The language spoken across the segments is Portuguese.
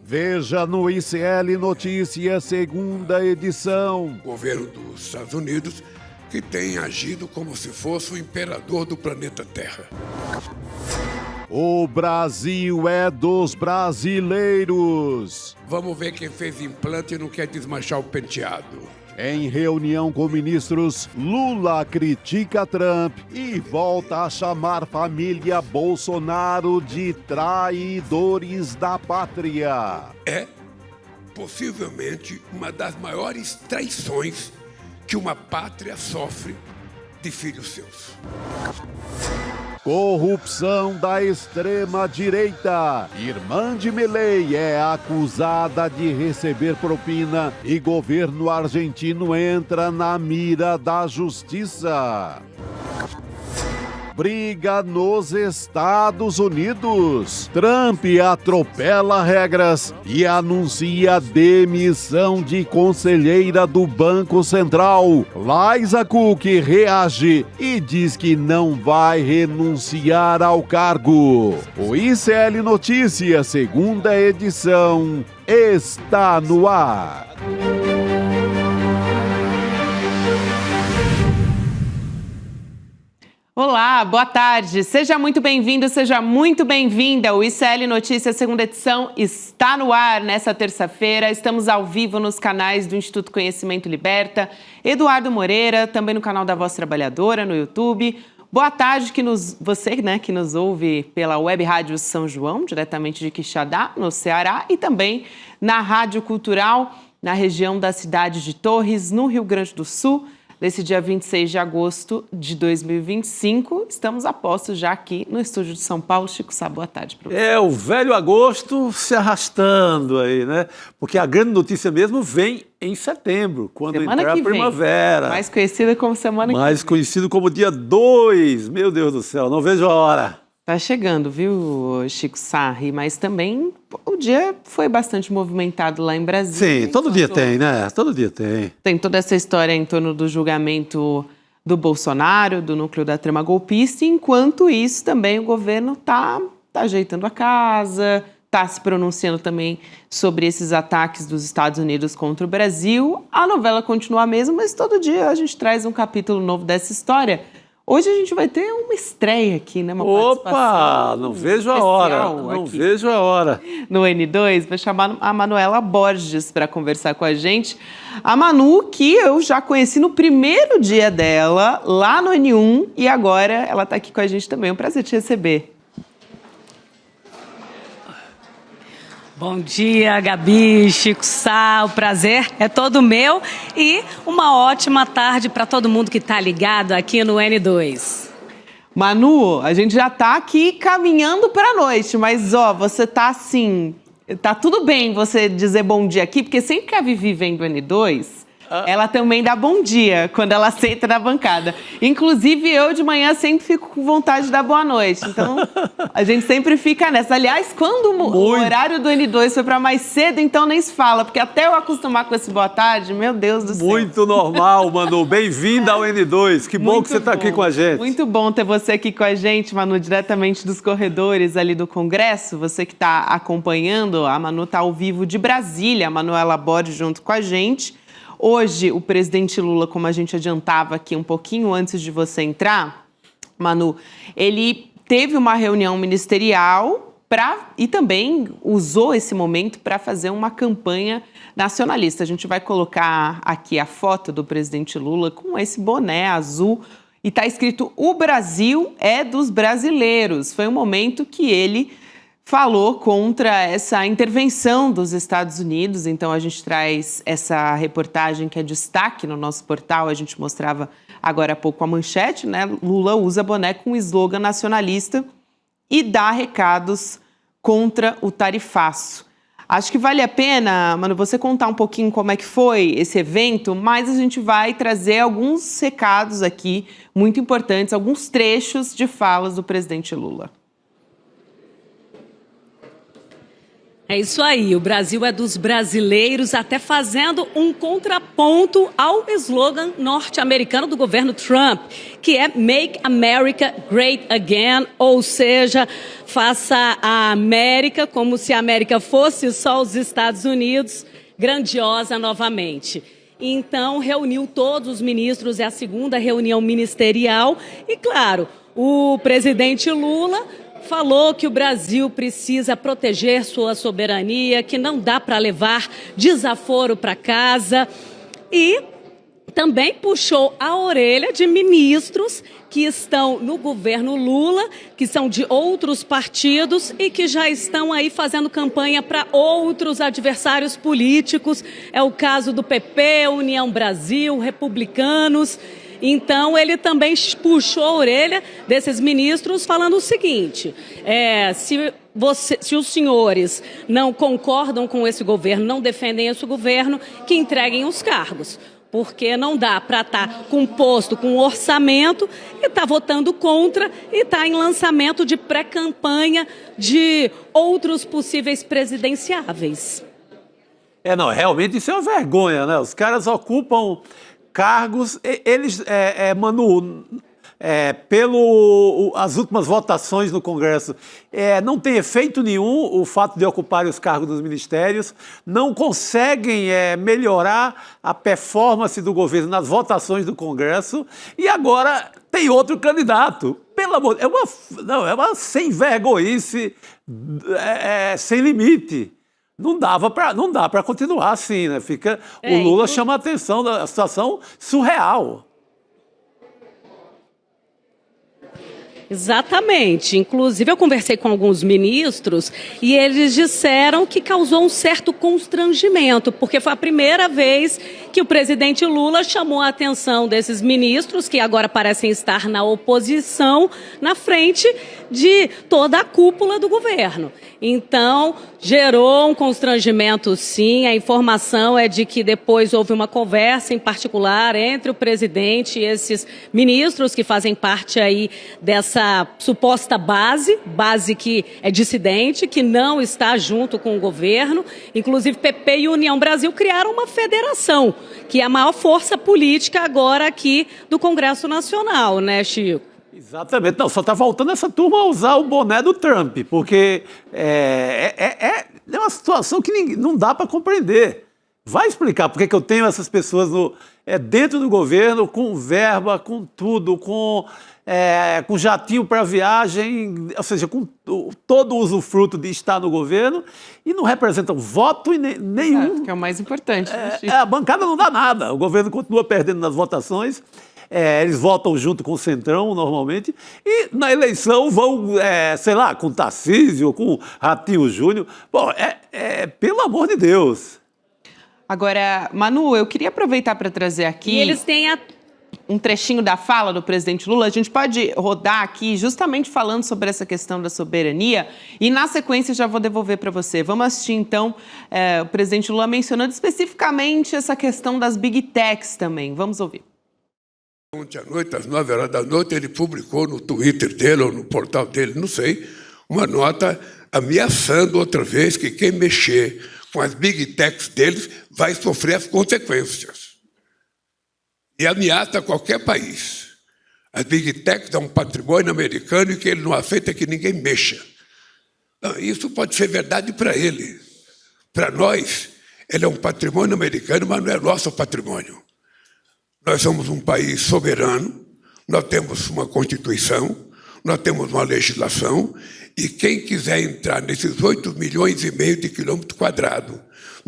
Veja no ICL Notícias, segunda edição. O governo dos Estados Unidos que tem agido como se fosse o imperador do planeta Terra. O Brasil é dos brasileiros. Vamos ver quem fez implante e não quer desmanchar o penteado. Em reunião com ministros, Lula critica Trump e volta a chamar família Bolsonaro de traidores da pátria. É, possivelmente, uma das maiores traições que uma pátria sofre de filhos seus. Corrupção da extrema-direita. Irmã de Milei é acusada de receber propina e governo argentino entra na mira da justiça. Briga nos Estados Unidos. Trump atropela regras e anuncia demissão de conselheira do Banco Central. Liza Cook reage e diz que não vai renunciar ao cargo. O ICL Notícias, segunda edição, está no ar. Olá, boa tarde. Seja muito bem-vindo, seja muito bem-vinda. O ICL Notícias, segunda edição, está no ar nessa terça-feira. Estamos ao vivo nos canais do Instituto Conhecimento Liberta, Eduardo Moreira, também no canal da Voz Trabalhadora, no YouTube. Boa tarde, você que nos ouve pela Web Rádio São João, diretamente de Quixadá, no Ceará, e também na Rádio Cultural, na região da cidade de Torres, no Rio Grande do Sul. Nesse dia 26 de agosto de 2025, estamos a postos já aqui no estúdio de São Paulo. Chico Sá, boa tarde para você. É, o velho agosto se arrastando aí, né? Porque a grande notícia mesmo vem em setembro, quando entrar a primavera. Mais conhecida como semana que vem. Mais conhecido como dia 2. Meu Deus do céu, não vejo a hora. Tá chegando, viu, Chico Sarri? Mas também o dia foi bastante movimentado lá em Brasília. Sim, todo dia tem, né? Todo dia tem. Tem toda essa história em torno do julgamento do Bolsonaro, do núcleo da trama golpista. E enquanto isso, também o governo tá ajeitando a casa, tá se pronunciando também sobre esses ataques dos Estados Unidos contra o Brasil. A novela continua a mesma, mas todo dia a gente traz um capítulo novo dessa história. Hoje a gente vai ter uma estreia aqui, né? Opa, não vejo a hora, não vejo a hora. No N2, vou chamar a Manuela Borges para conversar com a gente. A Manu, que eu já conheci no primeiro dia dela, lá no N1, e agora ela está aqui com a gente também. É um prazer te receber. Bom dia, Gabi, Chico Sá, o prazer é todo meu e uma ótima tarde para todo mundo que está ligado aqui no N2. Manu, a gente já está aqui caminhando para a noite, mas você tá assim, tá tudo bem você dizer bom dia aqui, porque sempre que a Vivi vem do N2, ela também dá bom dia quando ela senta na bancada. Inclusive, eu de manhã sempre fico com vontade de dar boa noite. Então, a gente sempre fica nessa. Aliás, quando o horário do N2 foi para mais cedo, então nem se fala. Porque até eu acostumar com esse boa tarde, meu Deus do céu. Muito normal, Manu. Bem-vinda ao N2. Que bom que você está aqui com a gente. Muito bom ter você aqui com a gente, Manu, diretamente dos corredores ali do Congresso. Você que está acompanhando, a Manu está ao vivo de Brasília, a Manuela Borges junto com a gente. Hoje, o presidente Lula, como a gente adiantava aqui um pouquinho antes de você entrar, Manu, ele teve uma reunião ministerial e também usou esse momento para fazer uma campanha nacionalista. A gente vai colocar aqui a foto do presidente Lula com esse boné azul e está escrito: "O Brasil é dos brasileiros". Foi um momento que ele falou contra essa intervenção dos Estados Unidos. Então, a gente traz essa reportagem que é destaque no nosso portal. A gente mostrava agora há pouco a manchete, né? Lula usa boné com slogan nacionalista e dá recados contra o tarifaço. Acho que vale a pena, Mano, você contar um pouquinho como é que foi esse evento, mas a gente vai trazer alguns recados aqui muito importantes, alguns trechos de falas do presidente Lula. É isso aí, o Brasil é dos brasileiros, até fazendo um contraponto ao slogan norte-americano do governo Trump, que é Make America Great Again, ou seja, faça a América como se a América fosse só os Estados Unidos, grandiosa novamente. Então, reuniu todos os ministros, é a segunda reunião ministerial e, claro, o presidente Lula falou que o Brasil precisa proteger sua soberania, que não dá para levar desaforo para casa e também puxou a orelha de ministros que estão no governo Lula, que são de outros partidos e que já estão aí fazendo campanha para outros adversários políticos. É o caso do PP, União Brasil, Republicanos. Então, ele também puxou a orelha desses ministros falando o seguinte, se os senhores não concordam com esse governo, não defendem esse governo, que entreguem os cargos. Porque não dá para estar com posto, com orçamento, e estar votando contra e estar em lançamento de pré-campanha de outros possíveis presidenciáveis. Não, realmente isso é uma vergonha, né? Os caras ocupam cargos, eles, Manu, as últimas votações no Congresso, não tem efeito nenhum o fato de ocuparem os cargos dos ministérios, não conseguem melhorar a performance do governo nas votações do Congresso, e agora tem outro candidato. Pelo amor, é uma sem vergonhice, sem limite. Não dá para continuar assim, né? O Lula chama a atenção da situação surreal. Exatamente. Inclusive, eu conversei com alguns ministros e eles disseram que causou um certo constrangimento, porque foi a primeira vez que o presidente Lula chamou a atenção desses ministros, que agora parecem estar na oposição, na frente de toda a cúpula do governo. Então, gerou um constrangimento, sim. A informação é de que depois houve uma conversa em particular entre o presidente e esses ministros que fazem parte aí dessa suposta base que é dissidente, que não está junto com o governo. Inclusive, PP e União Brasil criaram uma federação, que é a maior força política agora aqui do Congresso Nacional, né, Chico? Exatamente. Não, só está voltando essa turma a usar o boné do Trump, porque é uma situação que não dá para compreender. Vai explicar por que eu tenho essas pessoas dentro do governo, com verba, com tudo, com jatinho para viagem, ou seja, com todo o usufruto de estar no governo, e não representam voto nenhum. Que é o mais importante. A bancada não dá nada, o governo continua perdendo nas votações. Eles votam junto com o Centrão, normalmente, e na eleição vão, sei lá, com Tarcísio, com Ratinho Júnior. Bom, pelo amor de Deus. Agora, Manu, eu queria aproveitar para trazer aqui... E eles têm um trechinho da fala do presidente Lula. A gente pode rodar aqui justamente falando sobre essa questão da soberania e, na sequência, já vou devolver para você. Vamos assistir, então, o presidente Lula mencionando especificamente essa questão das Big Techs também. Vamos ouvir. Ontem à noite, às 9 horas da noite, ele publicou no Twitter dele ou no portal dele, não sei, uma nota ameaçando outra vez que quem mexer com as Big Techs deles vai sofrer as consequências. E ameaça qualquer país. As Big Techs é um patrimônio americano e que ele não aceita que ninguém mexa. Não, isso pode ser verdade para ele. Para nós, ele é um patrimônio americano, mas não é nosso patrimônio. Nós somos um país soberano, nós temos uma Constituição, nós temos uma legislação, e quem quiser entrar nesses 8,5 milhões de quilômetros quadrados,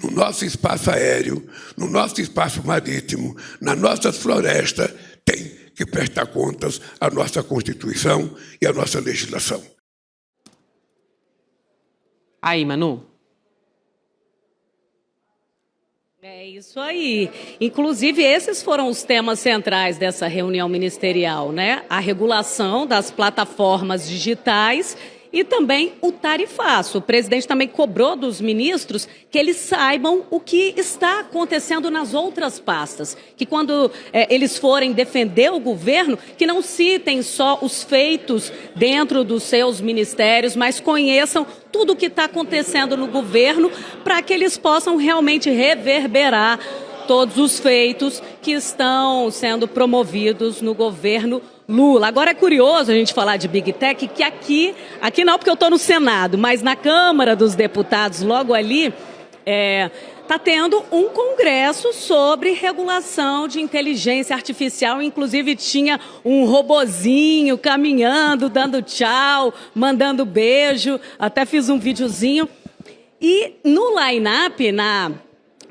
no nosso espaço aéreo, no nosso espaço marítimo, nas nossas florestas, tem que prestar contas à nossa Constituição e à nossa legislação. Aí, Manu. É isso aí. Inclusive, esses foram os temas centrais dessa reunião ministerial, né? A regulação das plataformas digitais e também o tarifaço. O presidente também cobrou dos ministros que eles saibam o que está acontecendo nas outras pastas, que quando eles forem defender o governo, que não citem só os feitos dentro dos seus ministérios, mas conheçam tudo o que está acontecendo no governo para que eles possam realmente reverberar todos os feitos que estão sendo promovidos no governo Lula. Agora é curioso a gente falar de Big Tech, que aqui não porque eu estou no Senado, mas na Câmara dos Deputados, logo ali, está tendo um congresso sobre regulação de inteligência artificial. Inclusive tinha um robozinho caminhando, dando tchau, mandando beijo, até fiz um videozinho. E no line-up, na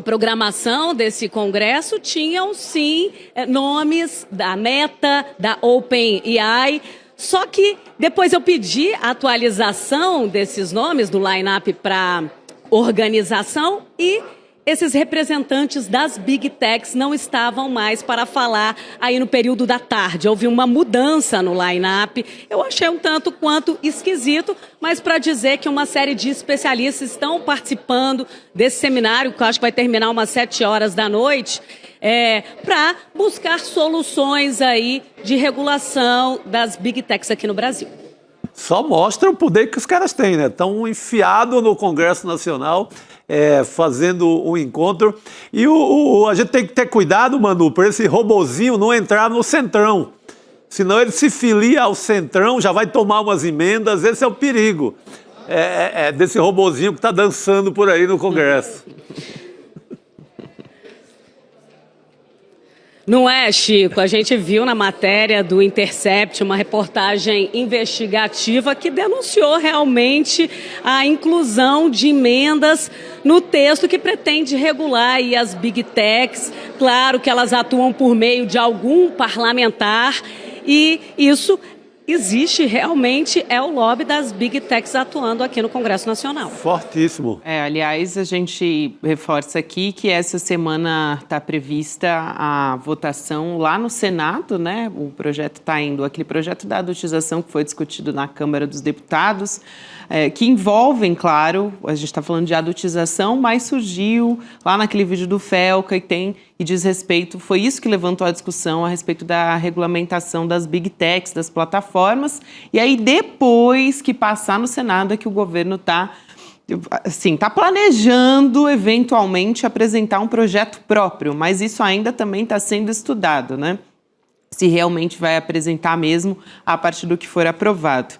programação desse congresso, tinham sim nomes da Meta, da OpenAI, só que depois eu pedi a atualização desses nomes do line-up para organização e esses representantes das Big Techs não estavam mais para falar aí no período da tarde. Houve uma mudança no line-up. Eu achei um tanto quanto esquisito, mas para dizer que uma série de especialistas estão participando desse seminário, que eu acho que vai terminar umas 7 horas da noite, para buscar soluções aí de regulação das Big Techs aqui no Brasil. Só mostra o poder que os caras têm, né? Estão enfiados no Congresso Nacional, fazendo um encontro. E a gente tem que ter cuidado, Manu, para esse robozinho não entrar no Centrão. Senão ele se filia ao Centrão, já vai tomar umas emendas. Esse é o perigo desse robozinho que está dançando por aí no Congresso. Não é, Chico? A gente viu na matéria do Intercept uma reportagem investigativa que denunciou realmente a inclusão de emendas no texto que pretende regular aí as Big Techs. Claro que elas atuam por meio de algum parlamentar e isso existe realmente, é o lobby das Big Techs atuando aqui no Congresso Nacional. Fortíssimo. Aliás, a gente reforça aqui que essa semana está prevista a votação lá no Senado, né? O projeto está indo, aquele projeto da adultização que foi discutido na Câmara dos Deputados, que envolvem, claro, a gente está falando de adultização, mas surgiu lá naquele vídeo do Felca e diz respeito, foi isso que levantou a discussão a respeito da regulamentação das Big Techs, das plataformas, e aí depois que passar no Senado é que o governo está planejando eventualmente apresentar um projeto próprio, mas isso ainda também está sendo estudado, né? Se realmente vai apresentar mesmo a partir do que for aprovado.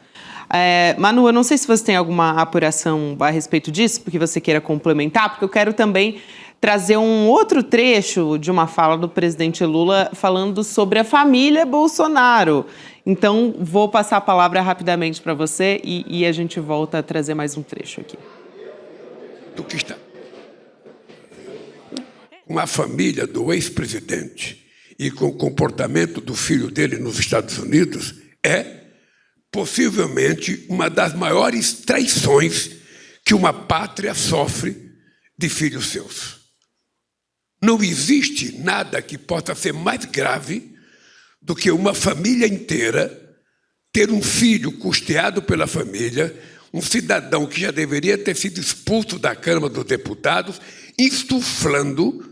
Manu, eu não sei se você tem alguma apuração a respeito disso, porque você queira complementar, porque eu quero também trazer um outro trecho de uma fala do presidente Lula falando sobre a família Bolsonaro. Então, vou passar a palavra rapidamente para você e a gente volta a trazer mais um trecho aqui. Do que está. Uma família do ex-presidente e com o comportamento do filho dele nos Estados Unidos possivelmente uma das maiores traições que uma pátria sofre de filhos seus. Não existe nada que possa ser mais grave do que uma família inteira ter um filho custeado pela família, um cidadão que já deveria ter sido expulso da Câmara dos Deputados, insuflando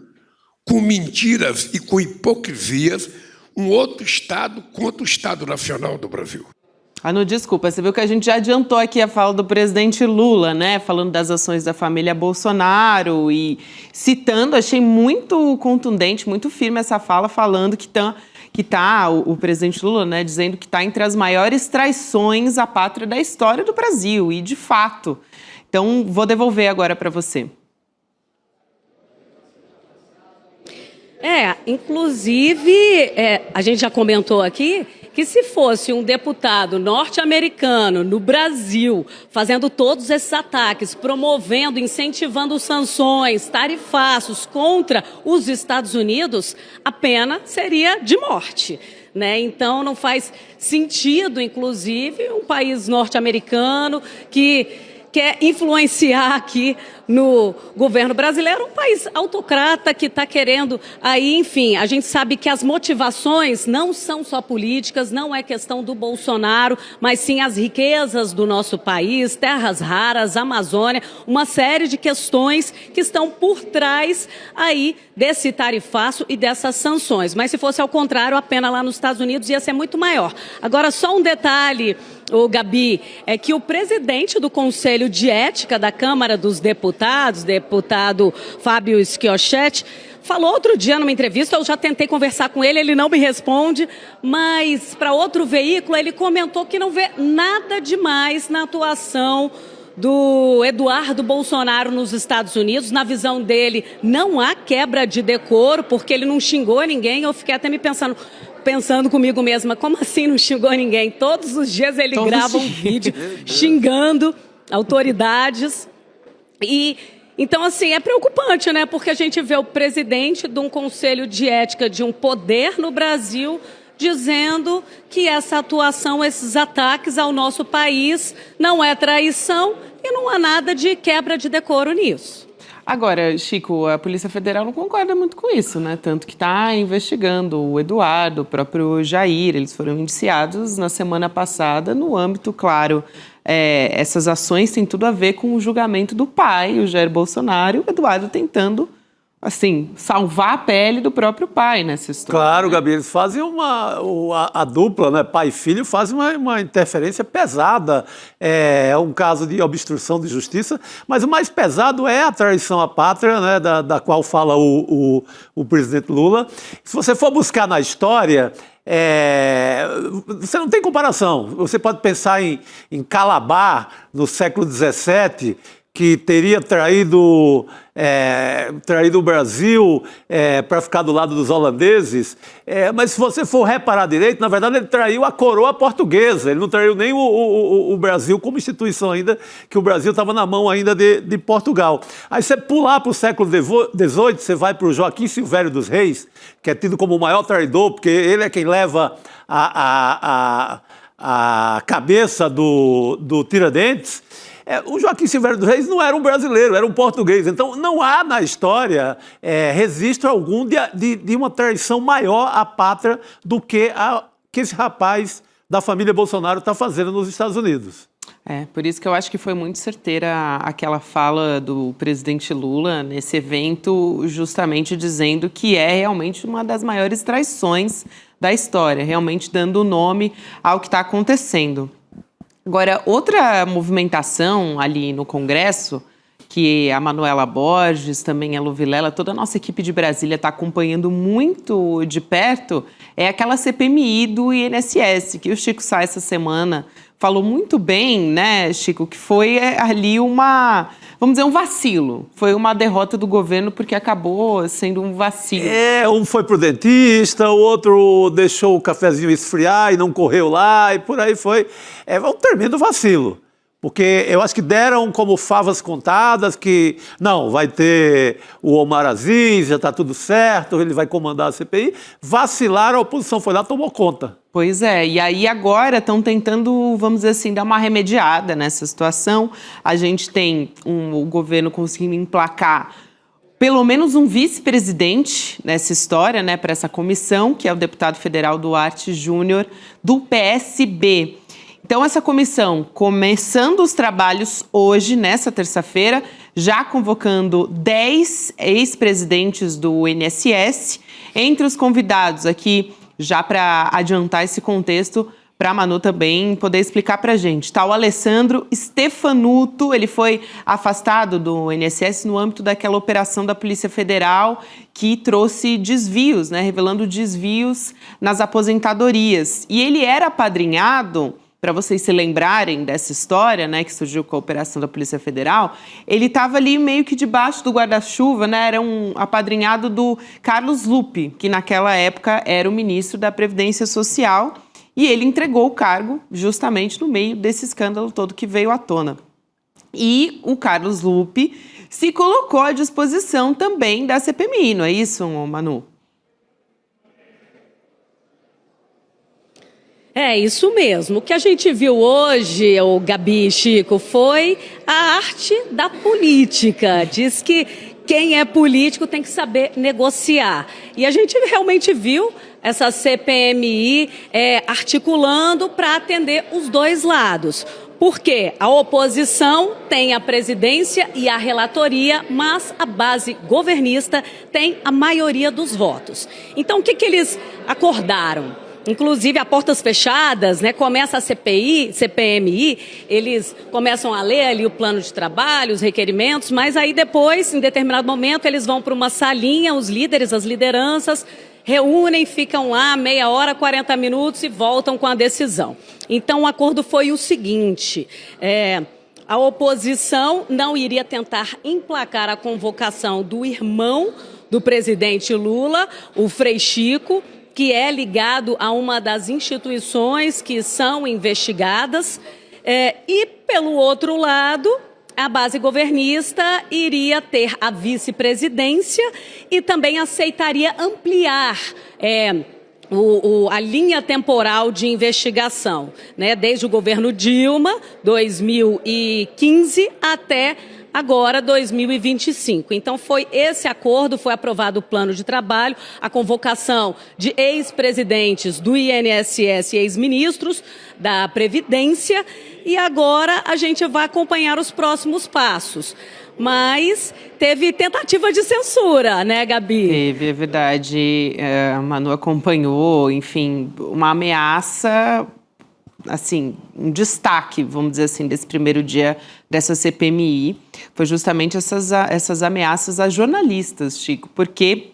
com mentiras e com hipocrisias um outro Estado contra o Estado Nacional do Brasil. Anu, desculpa, você viu que a gente já adiantou aqui a fala do presidente Lula, né? Falando das ações da família Bolsonaro e citando, achei muito contundente, muito firme essa fala, falando que o presidente Lula, né, dizendo que está entre as maiores traições à pátria da história do Brasil, e de fato. Então, vou devolver agora para você. Inclusive, a gente já comentou aqui que se fosse um deputado norte-americano no Brasil fazendo todos esses ataques, promovendo, incentivando sanções, tarifaços contra os Estados Unidos, a pena seria de morte, né? Então não faz sentido, inclusive, um país norte-americano que quer influenciar aqui no governo brasileiro, um país autocrata que está querendo aí, enfim, a gente sabe que as motivações não são só políticas, não é questão do Bolsonaro, mas sim as riquezas do nosso país, terras raras, Amazônia, uma série de questões que estão por trás aí desse tarifaço e dessas sanções. Mas se fosse ao contrário, a pena lá nos Estados Unidos ia ser muito maior. Agora, só um detalhe, Gabi, é que o presidente do Conselho de Ética da Câmara dos Deputados, deputado Fábio Schiochetti, falou outro dia numa entrevista, eu já tentei conversar com ele, ele não me responde, mas para outro veículo ele comentou que não vê nada demais na atuação do Eduardo Bolsonaro nos Estados Unidos. Na visão dele, não há quebra de decoro, porque ele não xingou ninguém. Eu fiquei até me pensando comigo mesma, como assim não xingou ninguém? Todos os dias ele grava um vídeo xingando autoridades. E então, assim, é preocupante, né? Porque a gente vê o presidente de um conselho de ética de um poder no Brasil dizendo que essa atuação, esses ataques ao nosso país não é traição e não há nada de quebra de decoro nisso. Agora, Chico, a Polícia Federal não concorda muito com isso, né? Tanto que está investigando o Eduardo, o próprio Jair. Eles foram indiciados na semana passada no âmbito, claro, essas ações têm tudo a ver com o julgamento do pai, o Jair Bolsonaro, e o Eduardo tentando, assim, salvar a pele do próprio pai nessa história. Claro, né? Gabi, eles fazem a dupla, né? Pai e filho, fazem uma interferência pesada. É um caso de obstrução de justiça, mas o mais pesado é a traição à pátria, né? Da qual fala o presidente Lula. Se você for buscar na história, você não tem comparação. Você pode pensar em Calabar, no século XVII, que teria traído o Brasil para ficar do lado dos holandeses, mas se você for reparar direito, na verdade ele traiu a coroa portuguesa, ele não traiu nem o Brasil como instituição ainda, que o Brasil estava na mão ainda de Portugal. Aí você pular para o século XVIII, você vai para o Joaquim Silvério dos Reis, que é tido como o maior traidor, porque ele é quem leva a cabeça do Tiradentes. O Joaquim Silvério dos Reis não era um brasileiro, era um português. Então, não há na história registro algum de uma traição maior à pátria do que esse rapaz da família Bolsonaro está fazendo nos Estados Unidos. Por isso que eu acho que foi muito certeira aquela fala do presidente Lula nesse evento, justamente dizendo que é realmente uma das maiores traições da história, realmente dando nome ao que está acontecendo. Agora, outra movimentação ali no Congresso, que a Manuela Borges, também a Lu Vilela, toda a nossa equipe de Brasília está acompanhando muito de perto, é aquela CPMI do INSS, que o Chico Sá essa semana falou muito bem, né, Chico, que foi ali vamos dizer, um vacilo. Foi uma derrota do governo porque acabou sendo um vacilo. Um foi pro dentista, o outro deixou o cafezinho esfriar e não correu lá, e por aí foi. É um tremendo vacilo. Porque eu acho que deram como favas contadas que, não, vai ter o Omar Aziz, já está tudo certo, ele vai comandar a CPI. Vacilaram, a oposição foi lá e tomou conta. Pois é, e aí agora estão tentando, vamos dizer assim, dar uma remediada nessa situação. A gente tem o governo conseguindo emplacar pelo menos um vice-presidente nessa história, né, para essa comissão, que é o deputado federal Duarte Júnior, do PSB. Então, essa comissão, começando os trabalhos hoje, nessa terça-feira, já convocando 10 ex-presidentes do INSS. Entre os convidados aqui, já para adiantar esse contexto, para a Manu também poder explicar para a gente, está o Alessandro Stefanuto, ele foi afastado do INSS no âmbito daquela operação da Polícia Federal que trouxe desvios, né, revelando desvios nas aposentadorias. E ele era apadrinhado, para vocês se lembrarem dessa história, né, que surgiu com a operação da Polícia Federal, ele estava ali meio que debaixo do guarda-chuva, né, era um apadrinhado do Carlos Lupe, que naquela época era o ministro da Previdência Social, e ele entregou o cargo justamente no meio desse escândalo todo que veio à tona. E o Carlos Lupe se colocou à disposição também da CPMI, não é isso, Manu? É isso mesmo. O que a gente viu hoje, o Gabi e Chico, foi a arte da política. Diz que quem é político tem que saber negociar. E a gente realmente viu essa CPMI articulando para atender os dois lados. Porque a oposição tem a presidência e a relatoria, mas a base governista tem a maioria dos votos. Então, o que eles acordaram? Inclusive, a portas fechadas, né, começa a CPMI, eles começam a ler ali o plano de trabalho, os requerimentos, mas aí depois, em determinado momento, eles vão para uma salinha, os líderes, as lideranças, reúnem, ficam lá meia hora, 40 minutos e voltam com a decisão. Então, o acordo foi o seguinte, a oposição não iria tentar emplacar a convocação do irmão do presidente Lula, o Frei Chico, que é ligado a uma das instituições que são investigadas, e, pelo outro lado, a base governista iria ter a vice-presidência e também aceitaria ampliar a linha temporal de investigação, né, desde o governo Dilma, 2015, até agora 2025. Então foi esse acordo, foi aprovado o plano de trabalho, a convocação de ex-presidentes do INSS e ex-ministros da Previdência, e agora a gente vai acompanhar os próximos passos. Mas teve tentativa de censura, né, Gabi? Teve, é verdade. A Manu acompanhou, enfim, uma ameaça, assim, um destaque, vamos dizer assim, desse primeiro dia dessa CPMI, foi justamente essas ameaças a jornalistas, Chico, porque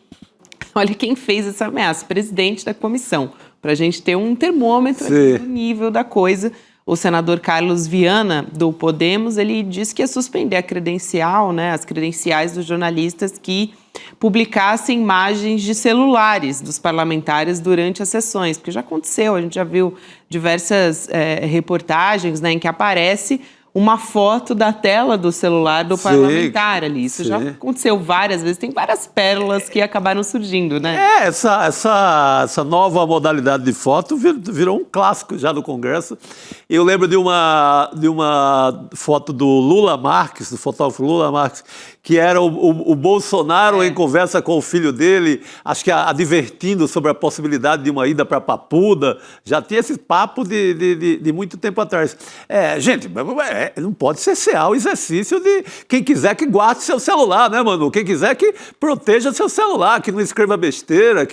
olha quem fez essa ameaça, o presidente da comissão, para a gente ter um termômetro aqui do nível da coisa. O senador Carlos Viana, do Podemos, ele disse que ia suspender a credencial, né, as credenciais dos jornalistas que publicassem imagens de celulares dos parlamentares durante as sessões, porque já aconteceu, a gente já viu diversas reportagens, né, em que aparece uma foto da tela do celular do parlamentar ali. Isso já aconteceu várias vezes, tem várias pérolas que acabaram surgindo, né? Essa nova modalidade de foto virou um clássico já do Congresso. Eu lembro de uma foto do Lula Marques, do fotógrafo Lula Marques, que era o Bolsonaro em conversa com o filho dele, acho que advertindo sobre a possibilidade de uma ida para Papuda. Já tinha esse papo de muito tempo atrás. Gente, não pode cercear o exercício de quem quiser que guarde seu celular, né, Manu? Quem quiser que proteja seu celular, que não escreva besteira,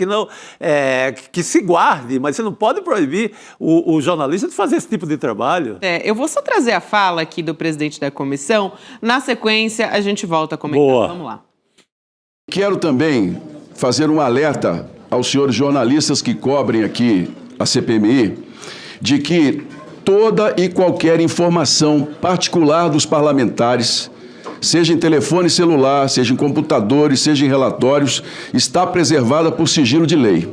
que se guarde, mas você não pode proibir o jornalista de fazer esse tipo de trabalho. Eu vou só trazer a fala aqui do presidente da comissão. Na sequência, a gente volta a comentar. Boa. Vamos lá. Quero também fazer um alerta aos senhores jornalistas que cobrem aqui a CPMI de que toda e qualquer informação particular dos parlamentares, seja em telefone celular, seja em computadores, seja em relatórios, está preservada por sigilo de lei.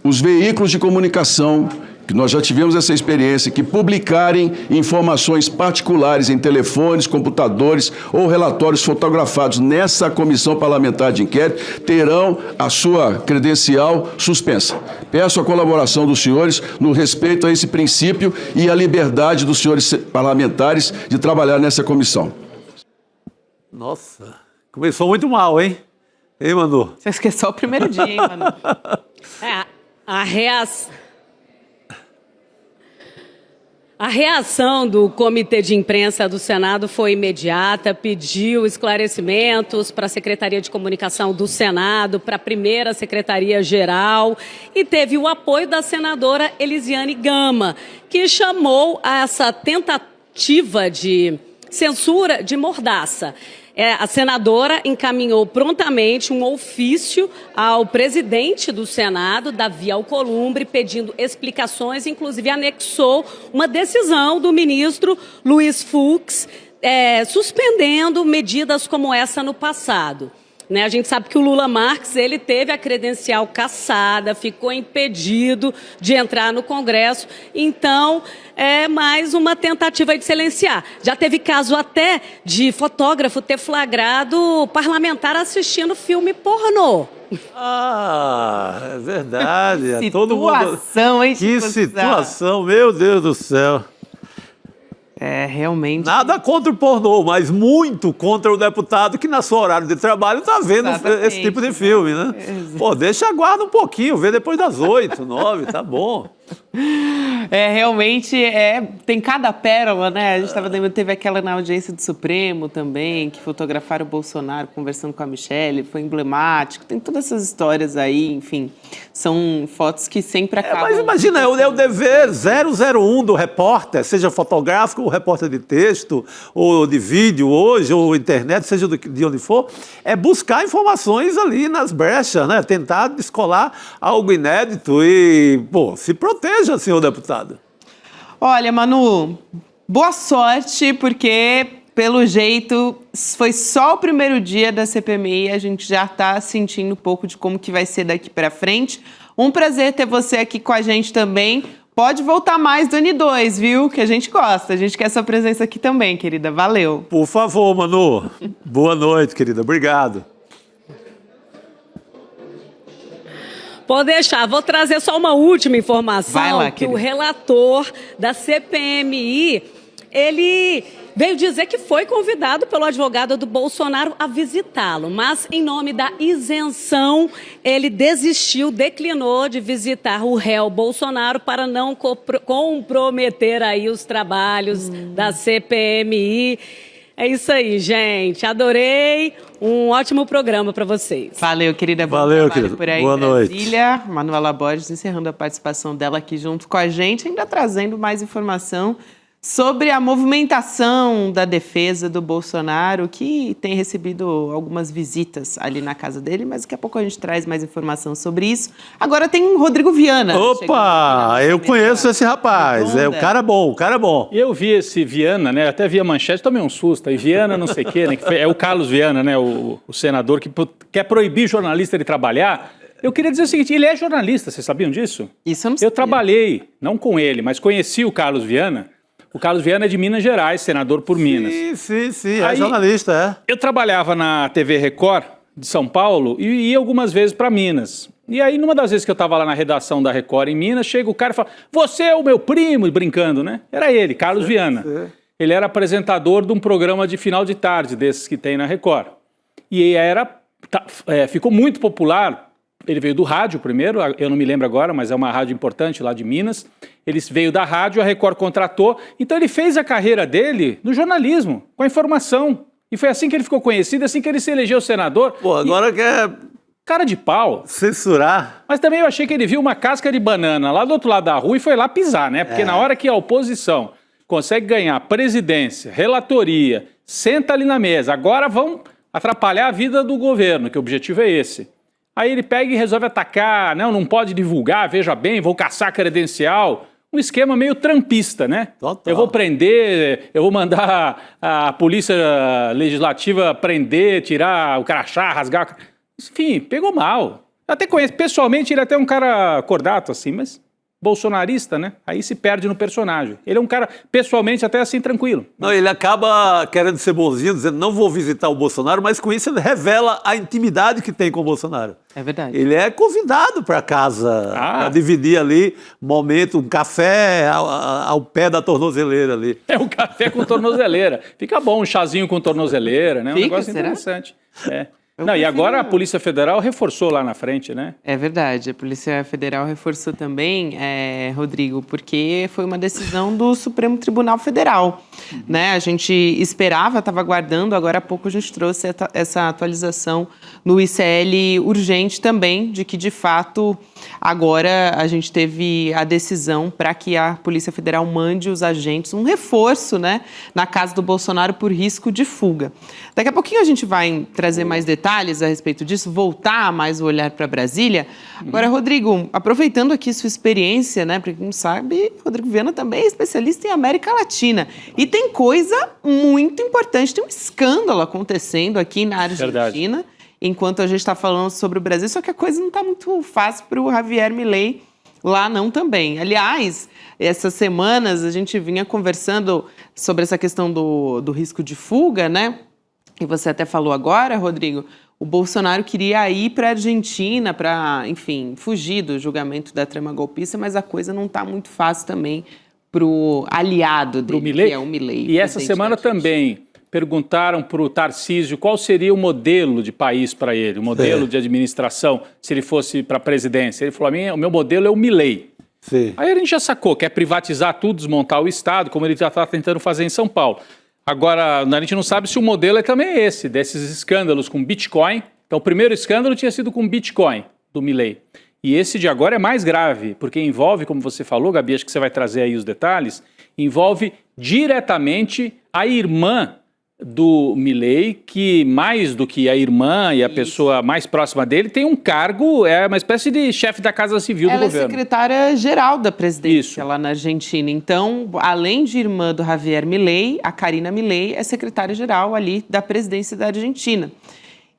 Os veículos de comunicação, que nós já tivemos essa experiência, que publicarem informações particulares em telefones, computadores ou relatórios fotografados nessa comissão parlamentar de inquérito, terão a sua credencial suspensa. Peço a colaboração dos senhores no respeito a esse princípio e a liberdade dos senhores parlamentares de trabalhar nessa comissão. Nossa, começou muito mal, hein? Hein, Manu? Você esqueceu o primeiro dia, hein, Manu? A reação do Comitê de Imprensa do Senado foi imediata, pediu esclarecimentos para a Secretaria de Comunicação do Senado, para a primeira Secretaria-Geral, e teve o apoio da senadora Elisiane Gama, que chamou a essa tentativa de censura de mordaça. A senadora encaminhou prontamente um ofício ao presidente do Senado, Davi Alcolumbre, pedindo explicações, inclusive anexou uma decisão do ministro Luiz Fux, suspendendo medidas como essa no passado. né? A gente sabe que o Lula Marques, ele teve a credencial cassada, ficou impedido de entrar no Congresso, então é mais uma tentativa de silenciar. Já teve caso até de fotógrafo ter flagrado parlamentar assistindo filme pornô. Ah, é verdade. Que Todo mundo... situação, hein, Que Chico Sá? situação, meu Deus do céu. É, realmente. Nada contra o pornô, mas muito contra o deputado que, na sua horário de trabalho, está vendo Exatamente. esse tipo de filme, né? Pô, deixa, aguarda um pouquinho, vê depois das 8, 9, tá bom. Realmente, tem cada pérola, né? A gente estava lembrando, teve aquela na audiência do Supremo também, que fotografaram o Bolsonaro conversando com a Michelle, foi emblemático, tem todas essas histórias aí, enfim, são fotos que sempre acabam... Mas imagina, é o dever 001 do repórter, seja fotográfico ou repórter de texto, ou de vídeo hoje, ou internet, seja de onde for, é buscar informações ali nas brechas, né? Tentar descolar algo inédito e, pô, se proteja, senhor deputado. Olha, Manu, boa sorte, porque, pelo jeito, foi só o primeiro dia da CPMI, a gente já está sentindo um pouco de como que vai ser daqui para frente. Um prazer ter você aqui com a gente também. Pode voltar mais do N2, viu? Que a gente gosta, a gente quer sua presença aqui também, querida. Valeu. Por favor, Manu. Boa noite, querida. Obrigado. Pode deixar, vou trazer só uma última informação. Vai lá, que o querida. relator da CPMI, ele veio dizer que foi convidado pelo advogado do Bolsonaro a visitá-lo, mas em nome da isenção, ele desistiu, declinou de visitar o réu Bolsonaro para não comprometer aí os trabalhos da CPMI. É isso aí, gente. Adorei. Um ótimo programa para vocês. Valeu, querida. Bom Valeu, trabalho querida. por aí, Boa noite. Brasília. Manuela Borges encerrando a participação dela aqui junto com a gente, ainda trazendo mais informação sobre a movimentação da defesa do Bolsonaro, que tem recebido algumas visitas ali na casa dele, mas daqui a pouco a gente traz mais informação sobre isso. Agora tem o Rodrigo Viana. Opa, eu conheço esse rapaz. É o cara bom, o cara bom. Eu vi esse Viana, né? Até vi a manchete, tomei um susto. E Viana não sei o quê, né? É o Carlos Viana, né? O senador que quer proibir jornalista de trabalhar. Eu queria dizer o seguinte, ele é jornalista, vocês sabiam disso? Isso eu não sabia. Eu trabalhei, não com ele, mas conheci o Carlos Viana. O Carlos Viana é de Minas Gerais, senador por Minas. Sim, é Aí, jornalista, é. Eu trabalhava na TV Record de São Paulo e ia algumas vezes para Minas. E aí, numa das vezes que eu estava lá na redação da Record em Minas, chega o cara e fala, você é o meu primo, brincando, né? Era ele, Carlos Viana. Ele era apresentador de um programa de final de tarde, desses que tem na Record. E ficou muito popular. Ele veio do rádio primeiro, eu não me lembro agora, mas é uma rádio importante lá de Minas. Ele veio da rádio, a Record contratou. Então ele fez a carreira dele no jornalismo, com a informação. E foi assim que ele ficou conhecido, assim que ele se elegeu senador. Pô, agora quer Cara de pau. censurar. Mas também eu achei que ele viu uma casca de banana lá do outro lado da rua e foi lá pisar, né? Porque na hora que a oposição consegue ganhar presidência, relatoria, senta ali na mesa, agora vão atrapalhar a vida do governo, que o objetivo é esse. Aí ele pega e resolve atacar, não pode divulgar, veja bem, vou caçar credencial. Um esquema meio trampista, né? Total. Eu vou prender, eu vou mandar a polícia legislativa prender, tirar o crachá, rasgar... Enfim, pegou mal. Até conheço, pessoalmente ele é até um cara cordato assim, mas bolsonarista, né? Aí se perde no personagem. Ele é um cara, pessoalmente, até assim, tranquilo. Não, ele acaba querendo ser bonzinho, dizendo não vou visitar o Bolsonaro, mas com isso ele revela a intimidade que tem com o Bolsonaro. É verdade. Ele é convidado para casa, para dividir ali momento, um café ao pé da tornozeleira ali. É um café com tornozeleira. Fica bom, um chazinho com tornozeleira, né? Um Fica, negócio será? interessante. Não, e agora a Polícia Federal reforçou lá na frente, né? É verdade, a Polícia Federal reforçou também, Rodrigo, porque foi uma decisão do Supremo Tribunal Federal, né? A gente esperava, estava aguardando, agora há pouco a gente trouxe essa atualização no ICL urgente também, de que de fato agora a gente teve a decisão para que a Polícia Federal mande os agentes, um reforço, né, na casa do Bolsonaro por risco de fuga. Daqui a pouquinho a gente vai trazer mais detalhes a respeito disso, voltar mais o olhar para Brasília. Agora, Rodrigo, aproveitando aqui sua experiência, né, para quem não sabe, Rodrigo Viana também é especialista em América Latina. E tem coisa muito importante, tem um escândalo acontecendo aqui na Argentina. Verdade. enquanto a gente está falando sobre o Brasil, só que a coisa não está muito fácil para o Javier Milei lá não também. Aliás, essas semanas a gente vinha conversando sobre essa questão do risco de fuga, né? E você até falou agora, Rodrigo, o Bolsonaro queria ir para a Argentina para, enfim, fugir do julgamento da trama golpista, mas a coisa não está muito fácil também para o aliado dele, que é o Milei. E essa semana também perguntaram para o Tarcísio qual seria o modelo de país para ele, o modelo de administração, se ele fosse para a presidência. Ele falou, o meu modelo é o Milei. Sim. Aí a gente já sacou, quer privatizar tudo, desmontar o Estado, como ele já está tentando fazer em São Paulo. Agora, a gente não sabe se o modelo é também esse, desses escândalos com Bitcoin. Então, o primeiro escândalo tinha sido com Bitcoin, do Milei. E esse de agora é mais grave, porque envolve, como você falou, Gabi, acho que você vai trazer aí os detalhes, envolve diretamente a irmã do Milei, que mais do que a irmã e a pessoa mais próxima dele, tem um cargo, é uma espécie de chefe da Casa Civil do governo. Ela é secretária-geral da presidência lá na Argentina. Então, além de irmã do Javier Milei, a Karina Milei é secretária-geral ali da presidência da Argentina.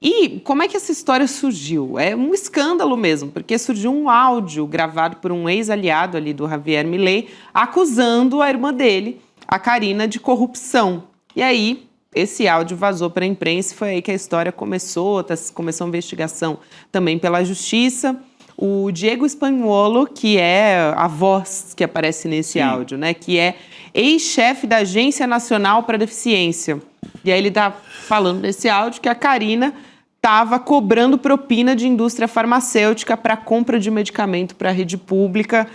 E como é que essa história surgiu? É um escândalo mesmo, porque surgiu um áudio gravado por um ex-aliado ali do Javier Milei, acusando a irmã dele, a Karina, de corrupção. E aí, esse áudio vazou para a imprensa, foi aí que a história começou uma investigação também pela Justiça. O Diego Spagnuolo, que é a voz que aparece nesse áudio, né, que é ex-chefe da Agência Nacional para a Deficiência. E aí ele está falando nesse áudio que a Karina estava cobrando propina de indústria farmacêutica para compra de medicamento para a rede pública.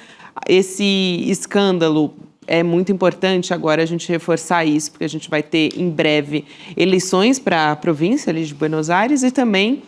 Esse escândalo é muito importante agora a gente reforçar isso, porque a gente vai ter em breve eleições para a província ali de Buenos Aires e também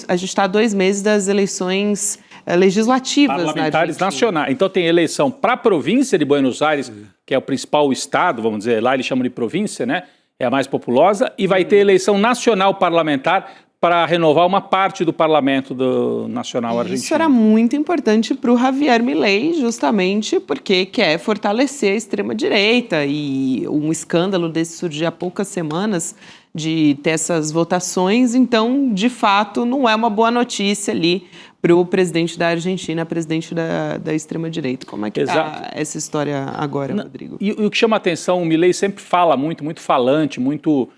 a gente está a 2 meses das eleições legislativas parlamentares nacionais. Então tem eleição para a província de Buenos Aires, que é o principal estado, vamos dizer, lá eles chamam de província, né? É a mais populosa, e vai ter eleição nacional parlamentar para renovar uma parte do parlamento nacional argentino. Isso era muito importante para o Javier Milei, justamente porque quer fortalecer a extrema-direita, e um escândalo desse surgiu há poucas semanas de ter essas votações, então, de fato, não é uma boa notícia ali para o presidente da Argentina, presidente da extrema-direita. Como é que está essa história agora, Rodrigo? E o que chama a atenção, o Milei sempre fala muito falante, muito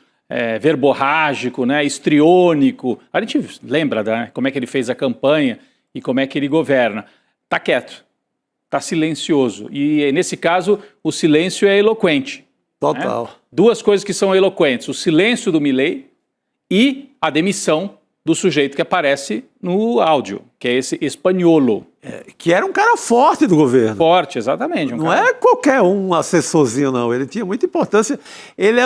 verborrágico, né, histriônico. A gente lembra, né, como é que ele fez a campanha e como é que ele governa. Está quieto, está silencioso. E, nesse caso, o silêncio é eloquente. Total. Né? 2 coisas que são eloquentes: o silêncio do Milei e a demissão do sujeito que aparece no áudio, que é esse Spagnuolo. Que era um cara forte do governo. Forte, exatamente. Não é qualquer um assessorzinho, não. Ele tinha muita importância. Ele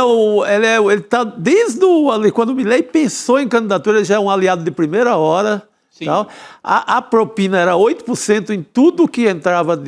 tá desde quando o Milei pensou em candidatura, ele já é um aliado de primeira hora. Tal. A propina era 8% em tudo que entrava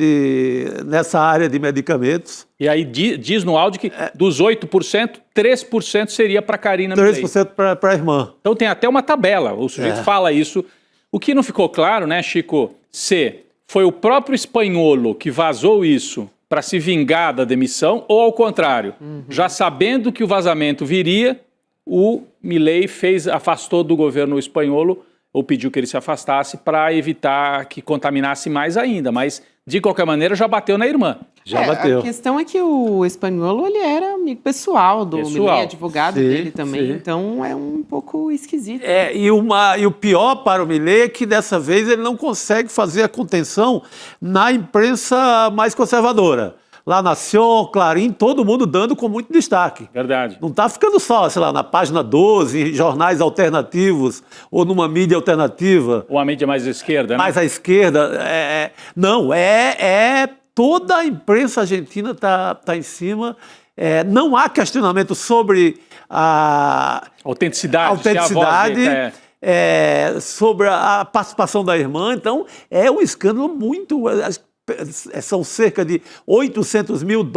nessa área de medicamentos. E aí diz no áudio que dos 8%, 3% seria para a Karina Milei. 3% para a irmã. Então tem até uma tabela, o sujeito fala isso. O que não ficou claro, né, Chico, se foi o próprio Spagnuolo que vazou isso para se vingar da demissão, ou ao contrário, já sabendo que o vazamento viria, o Milei afastou do governo o Spagnuolo, ou pediu que ele se afastasse para evitar que contaminasse mais ainda. Mas, de qualquer maneira, já bateu na irmã. Já bateu. A questão é que o Spagnuolo, ele era amigo pessoal do Milei, advogado dele também. Sim. Então, é um pouco esquisito. E o pior para o Milei é que, dessa vez, ele não consegue fazer a contenção na imprensa mais conservadora. Lá Nación, Clarim, todo mundo dando com muito destaque. Verdade. Não está ficando só, sei lá, na página 12, em jornais alternativos, ou numa mídia alternativa. Ou a mídia mais à esquerda, né? Mais à esquerda. Toda a imprensa argentina está em cima. Não há questionamento sobre a autenticidade, sobre a participação da irmã. Então, é um escândalo muito... São cerca de $800 mil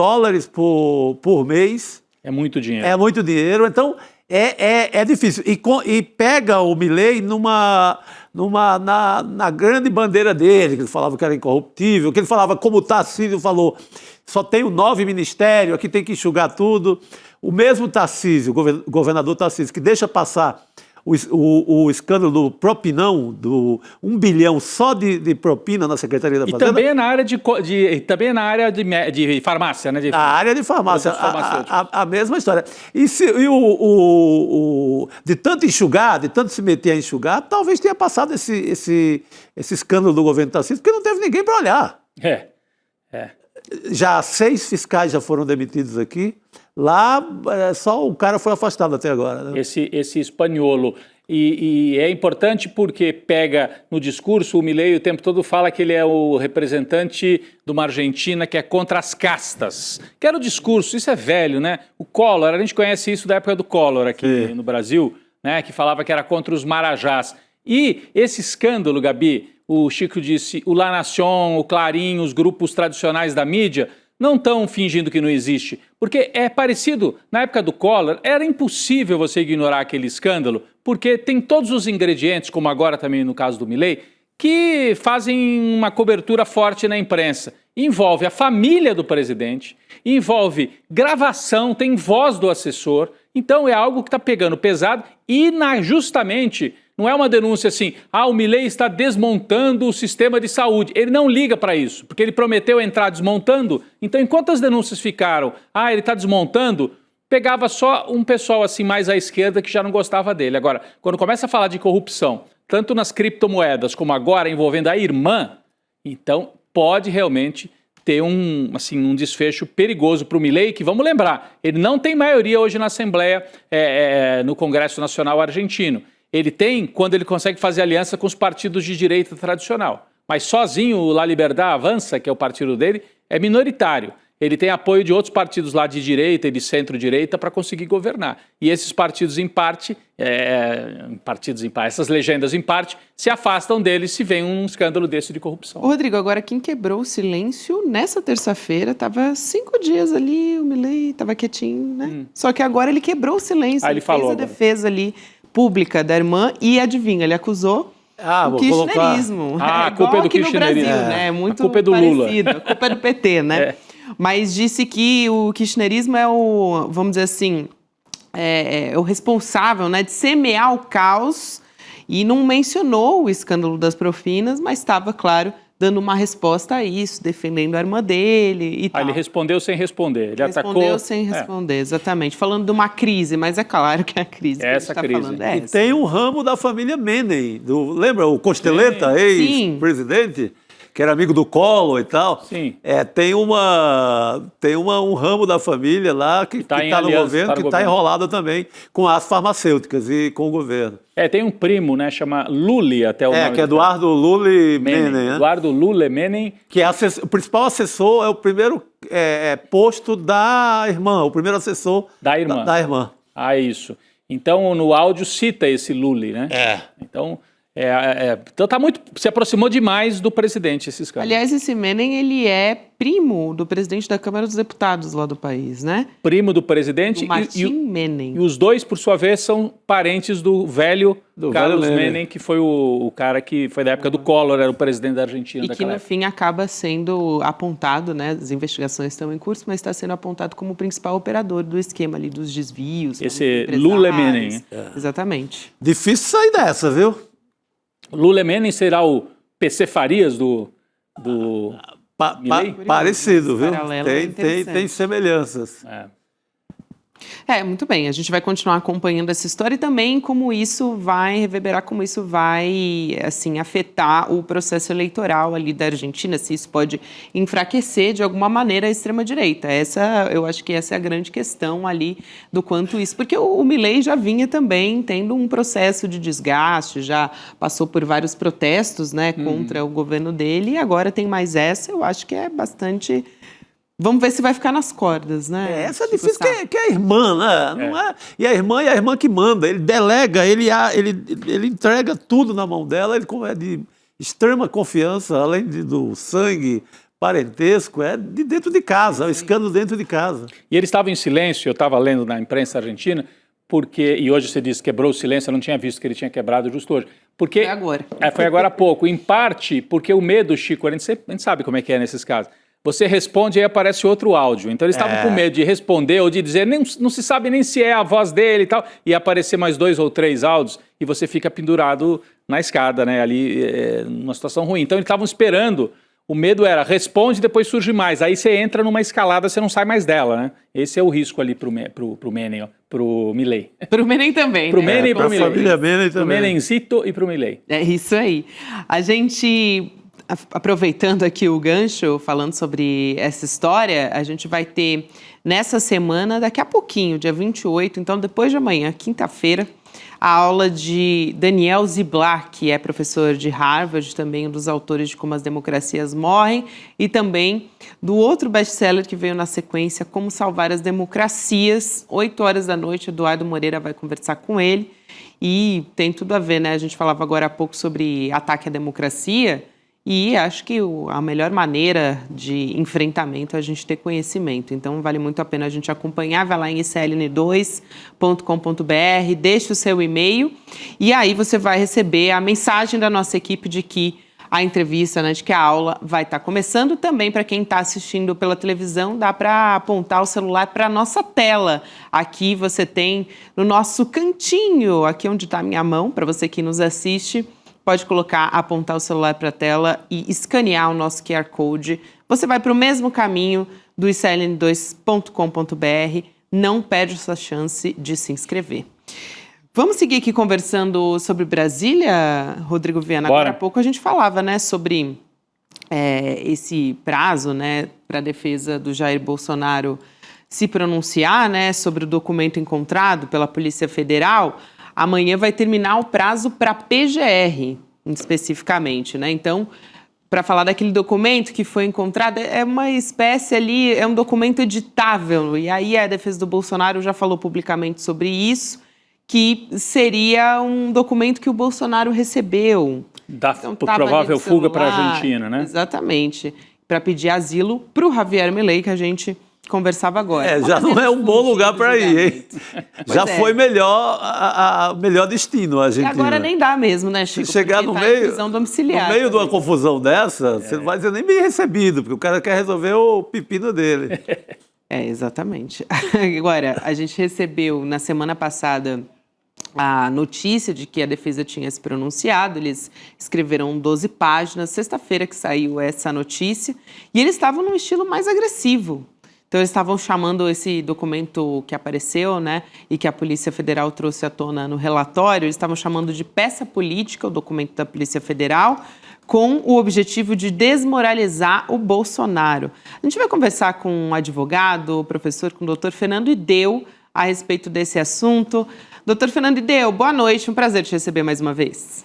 por mês. É muito dinheiro. É muito dinheiro. Então, é difícil. E pega o Milei na grande bandeira dele, que ele falava que era incorruptível, que ele falava, como o Tarcísio falou, só tenho 9 ministérios, aqui tem que enxugar tudo. O mesmo Tarcísio, o governador Tarcísio, que deixa passar o escândalo do propinão, do 1 bilhão só de propina na Secretaria da E Fazenda. também é na área também é na área de farmácia, né? Na área de farmácia, a mesma história. E de tanto enxugar, de tanto se meter a enxugar, talvez tenha passado esse escândalo do governo Tarcísio, porque não teve ninguém para olhar. Já 6 fiscais já foram demitidos aqui. Lá, só o cara foi afastado até agora. Né? Esse espanholo. E é importante porque pega no discurso, o Milei o tempo todo fala que ele é o representante de uma Argentina que é contra as castas. Que era o discurso, isso é velho, né? O Collor, a gente conhece isso da época do Collor aqui no Brasil, né? Que falava que era contra os marajás. E esse escândalo, Gabi, o Chico disse, o La Nación, o Clarim, os grupos tradicionais da mídia não estão fingindo que não existe. Porque é parecido, na época do Collor, era impossível você ignorar aquele escândalo, porque tem todos os ingredientes, como agora também no caso do Milei, que fazem uma cobertura forte na imprensa. Envolve a família do presidente, envolve gravação, tem voz do assessor, então é algo que está pegando pesado e justamente não é uma denúncia assim, o Milei está desmontando o sistema de saúde. Ele não liga para isso, porque ele prometeu entrar desmontando. Então, enquanto as denúncias ficaram, ele está desmontando, pegava só um pessoal assim mais à esquerda que já não gostava dele. Agora, quando começa a falar de corrupção, tanto nas criptomoedas como agora envolvendo a irmã, então pode realmente ter um desfecho perigoso para o Milei, que vamos lembrar, ele não tem maioria hoje na Assembleia, no Congresso Nacional Argentino. Ele tem quando ele consegue fazer aliança com os partidos de direita tradicional. Mas sozinho o La Liberdad Avança, que é o partido dele, é minoritário. Ele tem apoio de outros partidos lá de direita e de centro-direita para conseguir governar. E esses partidos em parte, essas legendas em parte, se afastam dele se vem um escândalo desse de corrupção. Rodrigo, agora quem quebrou o silêncio nessa terça-feira, estava 5 dias ali, o Milei estava quietinho, né? Só que agora ele quebrou o silêncio, ele falou fez a defesa ali pública da irmã e adivinha, ele acusou o kirchnerismo. A culpa é do kirchnerismo. No Brasil, né? Muito a culpa é do Lula. A culpa é do PT, né? Mas disse que o kirchnerismo é o, vamos dizer assim, é o responsável, né, de semear o caos e não mencionou o escândalo das profinas, mas estava, claro, dando uma resposta a isso, defendendo a irmã dele e tal. Ele respondeu sem responder. Ele respondeu sem responder, exatamente. Falando de uma crise, mas é claro que a crise que essa a gente está falando é essa. E tem um ramo da família Menem, lembra o Costeleta, ex-presidente? Que era amigo do Collor e tal. Sim. Tem um ramo da família lá que está no governo, que está enrolado também com as farmacêuticas e com o governo. Tem um primo, né, chama Lully, até o nome. Que é Eduardo Lully Menem, né? Eduardo Lully Menem. Que é o principal assessor, é o primeiro posto da irmã, o primeiro assessor da irmã. Da irmã. Isso. Então, no áudio cita esse Lully, né? Então... Então se aproximou demais do presidente esse escândalo. Aliás, esse Menem, ele é primo do presidente da Câmara dos Deputados lá do país, né? Primo do presidente. Do Martim Menem. E os dois, por sua vez, são parentes do velho Carlos Menem, que foi o cara que foi da época do Collor, era o presidente da Argentina. E que, no fim, acaba sendo apontado, né? As investigações estão em curso, mas está sendo apontado como o principal operador do esquema ali dos desvios. Esse Lully Menem. Exatamente. Difícil sair dessa, viu? Lula Menem será o PC Farias do Milei? Parecido, viu? Tem semelhanças. Muito bem. A gente vai continuar acompanhando essa história e também como isso vai reverberar, como isso vai, assim, afetar o processo eleitoral ali da Argentina, se isso pode enfraquecer de alguma maneira a extrema-direita. Eu acho que essa é a grande questão ali do quanto isso... Porque o Milei já vinha também tendo um processo de desgaste, já passou por vários protestos, né, contra o governo dele e agora tem mais essa. Eu acho que é bastante... Vamos ver se vai ficar nas cordas, né? Essa é difícil, que é a irmã, né? Não é? E a irmã que manda. Ele delega, ele entrega tudo na mão dela. Ele é de extrema confiança, além do sangue, parentesco, é de dentro de casa, é o escândalo dentro de casa. E ele estava em silêncio, eu estava lendo na imprensa argentina, e hoje você disse que quebrou o silêncio, eu não tinha visto que ele tinha quebrado justo hoje. Porque, foi agora. Foi agora há pouco. Em parte, porque o medo, Chico, a gente sabe como é que é nesses casos. você responde e aí aparece outro áudio. Então eles estavam com medo de responder ou de dizer, não se sabe nem se é a voz dele e tal, e aparecer mais 2 ou 3 áudios e você fica pendurado na escada, né, ali, numa situação ruim. Então eles estavam esperando, o medo era, responde e depois surge mais. Aí você entra numa escalada, você não sai mais dela, né? Esse é o risco ali pro Menem, ó, pro Milei. Pro Menem também, Pro né? Menem e pro Milei. Família Menem também. Pro Menemzito e pro Milei. É isso aí. A gente, aproveitando aqui o gancho, falando sobre essa história, a gente vai ter nessa semana, daqui a pouquinho, dia 28, então depois de amanhã, quinta-feira, a aula de Daniel Ziblatt, que é professor de Harvard, também um dos autores de Como as Democracias Morrem, e também do outro best-seller que veio na sequência, Como Salvar as Democracias. 8 horas da noite, Eduardo Moreira vai conversar com ele. E tem tudo a ver, né? A gente falava agora há pouco sobre ataque à democracia, e acho que a melhor maneira de enfrentamento é a gente ter conhecimento. Então, vale muito a pena a gente acompanhar. Vai lá em icln2.com.br, deixe o seu e-mail e aí você vai receber a mensagem da nossa equipe de que a entrevista, né, de que a aula vai estar começando. Também, para quem está assistindo pela televisão, dá para apontar o celular para a nossa tela. Aqui você tem no nosso cantinho, aqui onde está a minha mão, para você que nos assiste, pode colocar, apontar o celular para a tela e escanear o nosso QR Code. Você vai para o mesmo caminho do icln2.com.br. Não perde essa chance de se inscrever. Vamos seguir aqui conversando sobre Brasília, Rodrigo Viana. Bora. Agora há pouco a gente falava, né, sobre esse prazo, né, para a defesa do Jair Bolsonaro se pronunciar, né, sobre o documento encontrado pela Polícia Federal. Amanhã vai terminar o prazo para a PGR, especificamente, né? Então, para falar daquele documento que foi encontrado, é uma espécie ali, é um documento editável. E aí a defesa do Bolsonaro já falou publicamente sobre isso, que seria um documento que o Bolsonaro recebeu. Por provável fuga para a Argentina, né? Exatamente. Para pedir asilo para o Javier Milei, que a gente conversava agora. Já não é um bom lugar para ir, hein? Já foi melhor, melhor destino a E Argentina. agora nem dá mesmo, né, Chico? Se chegar no em prisão domiciliar. no meio de uma confusão dessa, você não vai ser nem bem recebido, porque o cara quer resolver o pepino dele. Exatamente. Agora, a gente recebeu na semana passada a notícia de que a defesa tinha se pronunciado. Eles escreveram 12 páginas, sexta-feira que saiu essa notícia, e eles estavam num estilo mais agressivo. Então, eles estavam chamando esse documento que apareceu, né, e que a Polícia Federal trouxe à tona no relatório, eles estavam chamando de peça política, o documento da Polícia Federal, com o objetivo de desmoralizar o Bolsonaro. A gente vai conversar com um advogado, professor, com o doutor Fernando Ideu, a respeito desse assunto. Doutor Fernando Ideu, boa noite, um prazer te receber mais uma vez.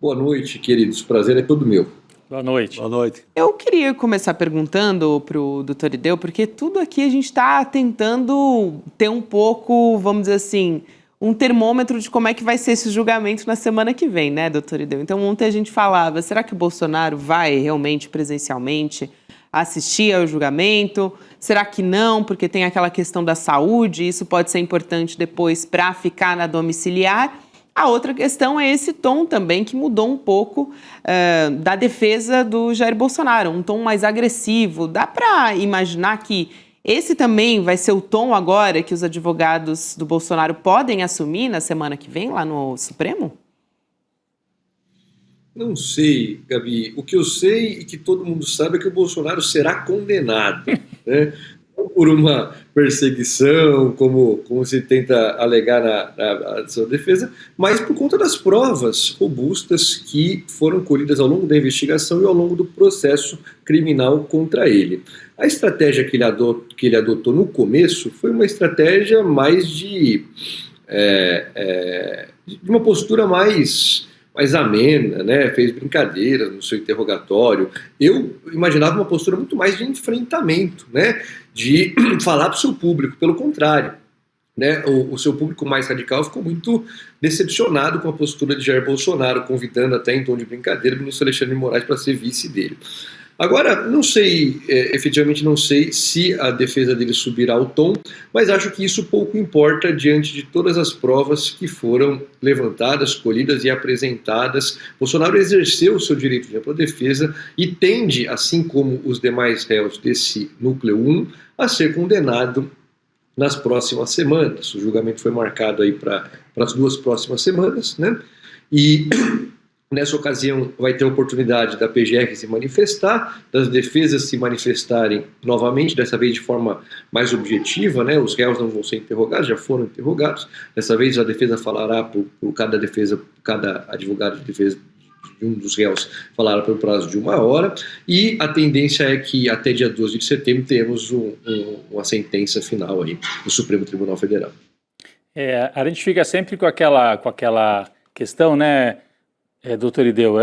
Boa noite, queridos, prazer é todo meu. Boa noite. Boa noite. Eu queria começar perguntando para o doutor Ideu, porque tudo aqui a gente está tentando ter um pouco, vamos dizer assim, um termômetro de como é que vai ser esse julgamento na semana que vem, né, doutor Ideu? Então, ontem a gente falava, será que o Bolsonaro vai realmente, presencialmente, assistir ao julgamento? Será que não, porque tem aquela questão da saúde, isso pode ser importante depois para ficar na domiciliar? A outra questão é esse tom também que mudou um pouco da defesa do Jair Bolsonaro, um tom mais agressivo. Dá para imaginar que esse também vai ser o tom agora que os advogados do Bolsonaro podem assumir na semana que vem lá no Supremo? Não sei, Gabi. O que eu sei e que todo mundo sabe é que o Bolsonaro será condenado, né? Não por uma perseguição, como se tenta alegar na sua defesa, mas por conta das provas robustas que foram colhidas ao longo da investigação e ao longo do processo criminal contra ele. A estratégia que ele adotou no começo foi uma estratégia mais de uma postura mais amena, né? Fez brincadeiras no seu interrogatório. Eu imaginava uma postura muito mais de enfrentamento, né? De falar para o seu público. Pelo contrário, né? O seu público mais radical ficou muito decepcionado com a postura de Jair Bolsonaro, convidando até em tom de brincadeira o ministro Alexandre de Moraes para ser vice dele. Agora, não sei, efetivamente não sei se a defesa dele subirá o tom, mas acho que isso pouco importa diante de todas as provas que foram levantadas, colhidas e apresentadas. Bolsonaro exerceu o seu direito de ampla defesa e tende, assim como os demais réus desse núcleo 1, a ser condenado nas próximas semanas. O julgamento foi marcado aí para as 2 próximas semanas, né? E nessa ocasião vai ter a oportunidade da PGR se manifestar, das defesas se manifestarem novamente, dessa vez de forma mais objetiva, né? Os réus não vão ser interrogados, já foram interrogados. Dessa vez a defesa falará por cada advogado de defesa de um dos réus falará pelo prazo de 1 hora, e a tendência é que até dia 12 de setembro temos uma sentença final aí do Supremo Tribunal Federal. A gente fica sempre com aquela questão, né, doutor Ideu,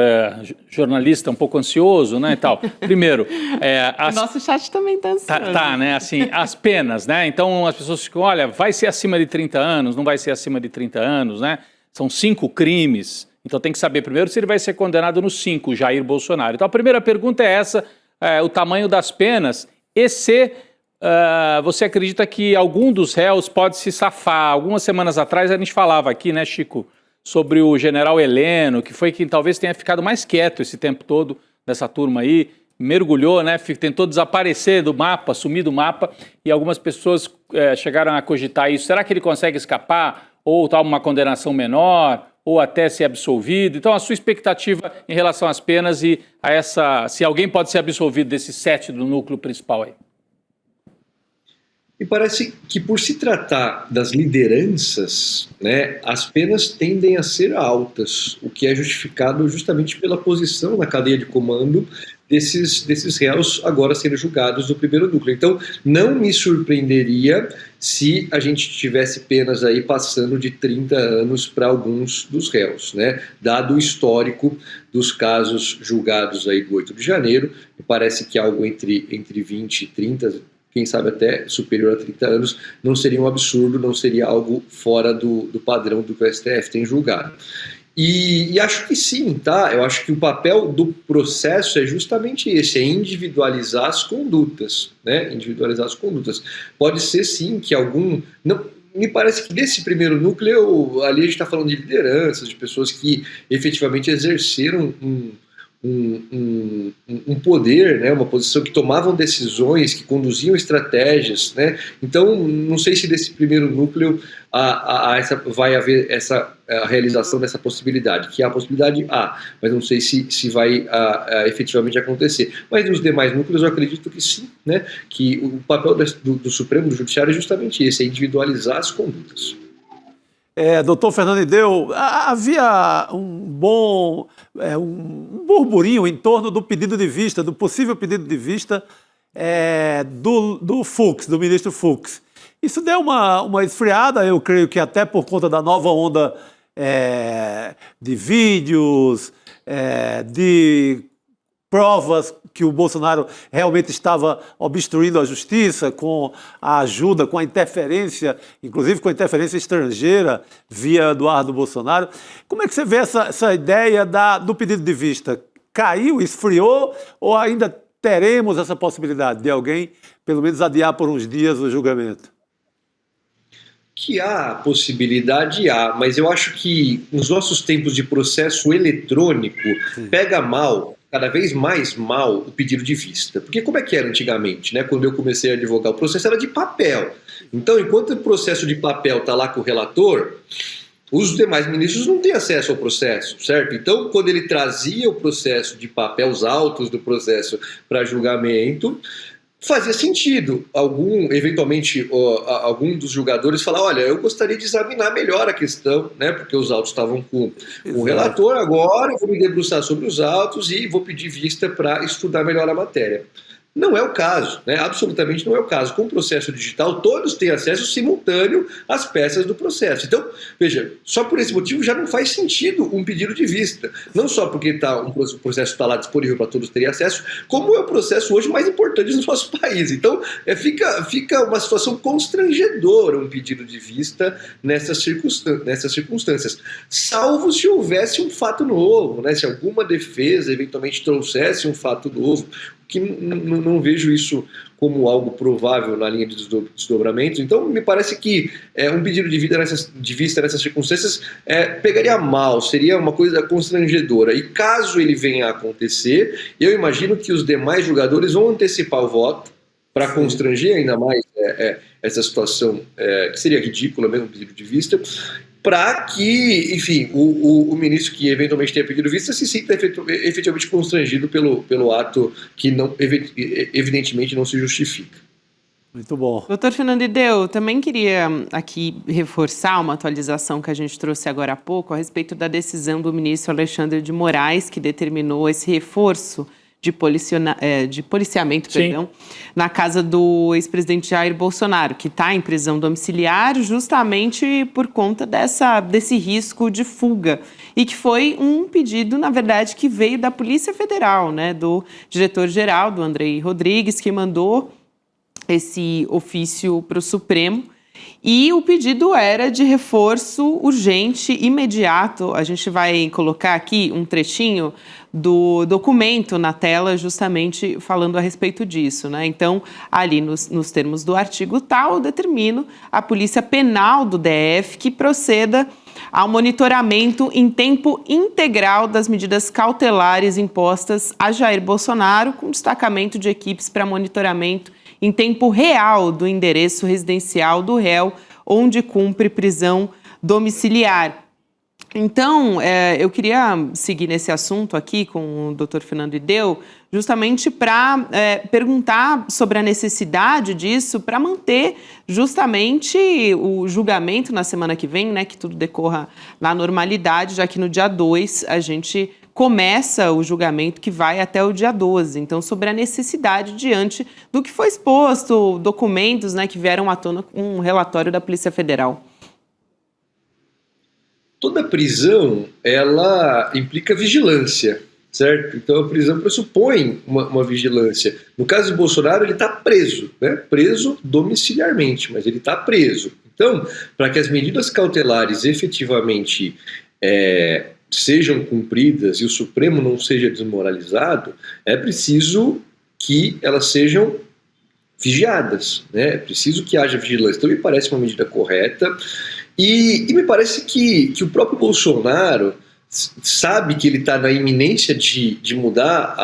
jornalista um pouco ansioso, né, e tal. Primeiro, o nosso chat também está ansioso. Tá, né, assim, as penas, né, então as pessoas ficam, olha, vai ser acima de 30 anos, não vai ser acima de 30 anos, né, são 5 crimes, então tem que saber primeiro se ele vai ser condenado nos 5, Jair Bolsonaro. Então a primeira pergunta é essa, o tamanho das penas, e se você acredita que algum dos réus pode se safar. Algumas semanas atrás a gente falava aqui, né, Chico, sobre o general Heleno, que foi quem talvez tenha ficado mais quieto esse tempo todo dessa turma aí, mergulhou, né, tentou desaparecer do mapa, sumir do mapa, e algumas pessoas chegaram a cogitar isso. Será que ele consegue escapar, ou tal uma condenação menor, ou até ser absolvido? Então a sua expectativa em relação às penas e a se alguém pode ser absolvido desses 7 do núcleo principal aí? E parece que, por se tratar das lideranças, né, as penas tendem a ser altas, o que é justificado justamente pela posição na cadeia de comando desses réus agora sendo julgados do primeiro núcleo. Então, não me surpreenderia se a gente tivesse penas aí passando de 30 anos para alguns dos réus, né? Dado o histórico dos casos julgados aí do 8 de janeiro, me parece que algo entre 20 e 30, quem sabe até superior a 30 anos, não seria um absurdo, não seria algo fora do padrão do que o STF tem julgado. E acho que sim, tá? Eu acho que o papel do processo é justamente esse, é individualizar as condutas, né? Individualizar as condutas. Pode ser sim que não, me parece que desse primeiro núcleo, ali a gente está falando de lideranças, de pessoas que efetivamente exerceram um poder, né, uma posição, que tomavam decisões, que conduziam estratégias, né? Então, não sei se desse primeiro núcleo vai haver a realização dessa possibilidade, que há a possibilidade, mas não sei se vai efetivamente acontecer. Mas nos demais núcleos eu acredito que sim, né, que o papel do Supremo, do Judiciário, é justamente esse, é individualizar as condutas. Doutor Fernando Ideu, havia um burburinho em torno do pedido de vista, do possível pedido de vista do Fux, do ministro Fux. Isso deu uma esfriada, eu creio que até por conta da nova onda de vídeos, de provas que o Bolsonaro realmente estava obstruindo a justiça com a ajuda, com a interferência, inclusive com a interferência estrangeira via Eduardo Bolsonaro. Como é que você vê essa ideia do pedido de vista? Caiu, esfriou, ou ainda teremos essa possibilidade de alguém, pelo menos, adiar por uns dias o julgamento? Que há possibilidade, mas eu acho que nos nossos tempos de processo eletrônico pega mal, cada vez mais mal, o pedido de vista. Porque como é que era antigamente, né? Quando eu comecei a advogar, o processo era de papel. Então, enquanto o processo de papel está lá com o relator, os demais ministros não têm acesso ao processo, certo? Então, quando ele trazia o processo de papel, os autos do processo para julgamento, fazia sentido. Eventualmente, algum dos julgadores falar, olha, eu gostaria de examinar melhor a questão, né? Porque os autos estavam com o relator, agora eu vou me debruçar sobre os autos e vou pedir vista para estudar melhor a matéria. Não é o caso, né? Absolutamente não é o caso. Com o processo digital, todos têm acesso simultâneo às peças do processo. Então, veja, só por esse motivo já não faz sentido um pedido de vista. Não só porque o processo está lá disponível para todos terem acesso, como é o processo hoje mais importante do nosso país. Então, fica uma situação constrangedora um pedido de vista nessas circunstâncias. Salvo se houvesse um fato novo, né? Se alguma defesa eventualmente trouxesse um fato novo. que não vejo isso como algo provável na linha de desdobramentos. Então, me parece que um pedido de vista nessas circunstâncias pegaria mal, seria uma coisa constrangedora. E caso ele venha a acontecer, eu imagino que os demais julgadores vão antecipar o voto para constranger ainda mais essa situação, que seria ridícula mesmo, pedido de vista, para que, enfim, o ministro que eventualmente tenha pedido vista se sinta efetivamente constrangido pelo ato que evidentemente não se justifica. Muito bom. Doutor Fernando Ideu, também queria aqui reforçar uma atualização que a gente trouxe agora há pouco a respeito da decisão do ministro Alexandre de Moraes, que determinou esse reforço de policiamento, na casa do ex-presidente Jair Bolsonaro, que está em prisão domiciliar justamente por conta desse risco de fuga. E que foi um pedido, na verdade, que veio da Polícia Federal, né, do diretor-geral, do Andrei Rodrigues, que mandou esse ofício para o Supremo. E o pedido era de reforço urgente, imediato. A gente vai colocar aqui um trechinho do documento na tela, justamente falando a respeito disso, né? Então, ali nos termos do artigo tal, determino a Polícia Penal do DF que proceda ao monitoramento em tempo integral das medidas cautelares impostas a Jair Bolsonaro, com destacamento de equipes para monitoramento em tempo real do endereço residencial do réu, onde cumpre prisão domiciliar. Então, eu queria seguir nesse assunto aqui com o doutor Fernando Ideu, justamente para perguntar sobre a necessidade disso, para manter justamente o julgamento na semana que vem, né, que tudo decorra na normalidade, já que no dia 2 a gente começa o julgamento que vai até o dia 12. Então, sobre a necessidade diante do que foi exposto, documentos, né, que vieram à tona com um relatório da Polícia Federal. Toda prisão, ela implica vigilância, certo? Então a prisão pressupõe uma vigilância. No caso de Bolsonaro, ele está preso, né? Preso domiciliarmente, mas ele está preso. Então, para que as medidas cautelares efetivamente sejam cumpridas e o Supremo não seja desmoralizado, é preciso que elas sejam vigiadas, né? É preciso que haja vigilância. Então me parece uma medida correta. E me parece que o próprio Bolsonaro sabe que ele está na iminência de mudar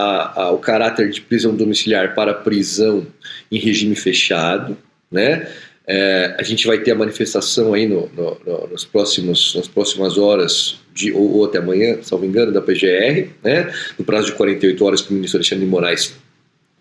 o caráter de prisão domiciliar para prisão em regime fechado, né? A gente vai ter a manifestação aí nas próximas horas, ou até amanhã, salvo engano, da PGR, né? No prazo de 48 horas que o ministro Alexandre de Moraes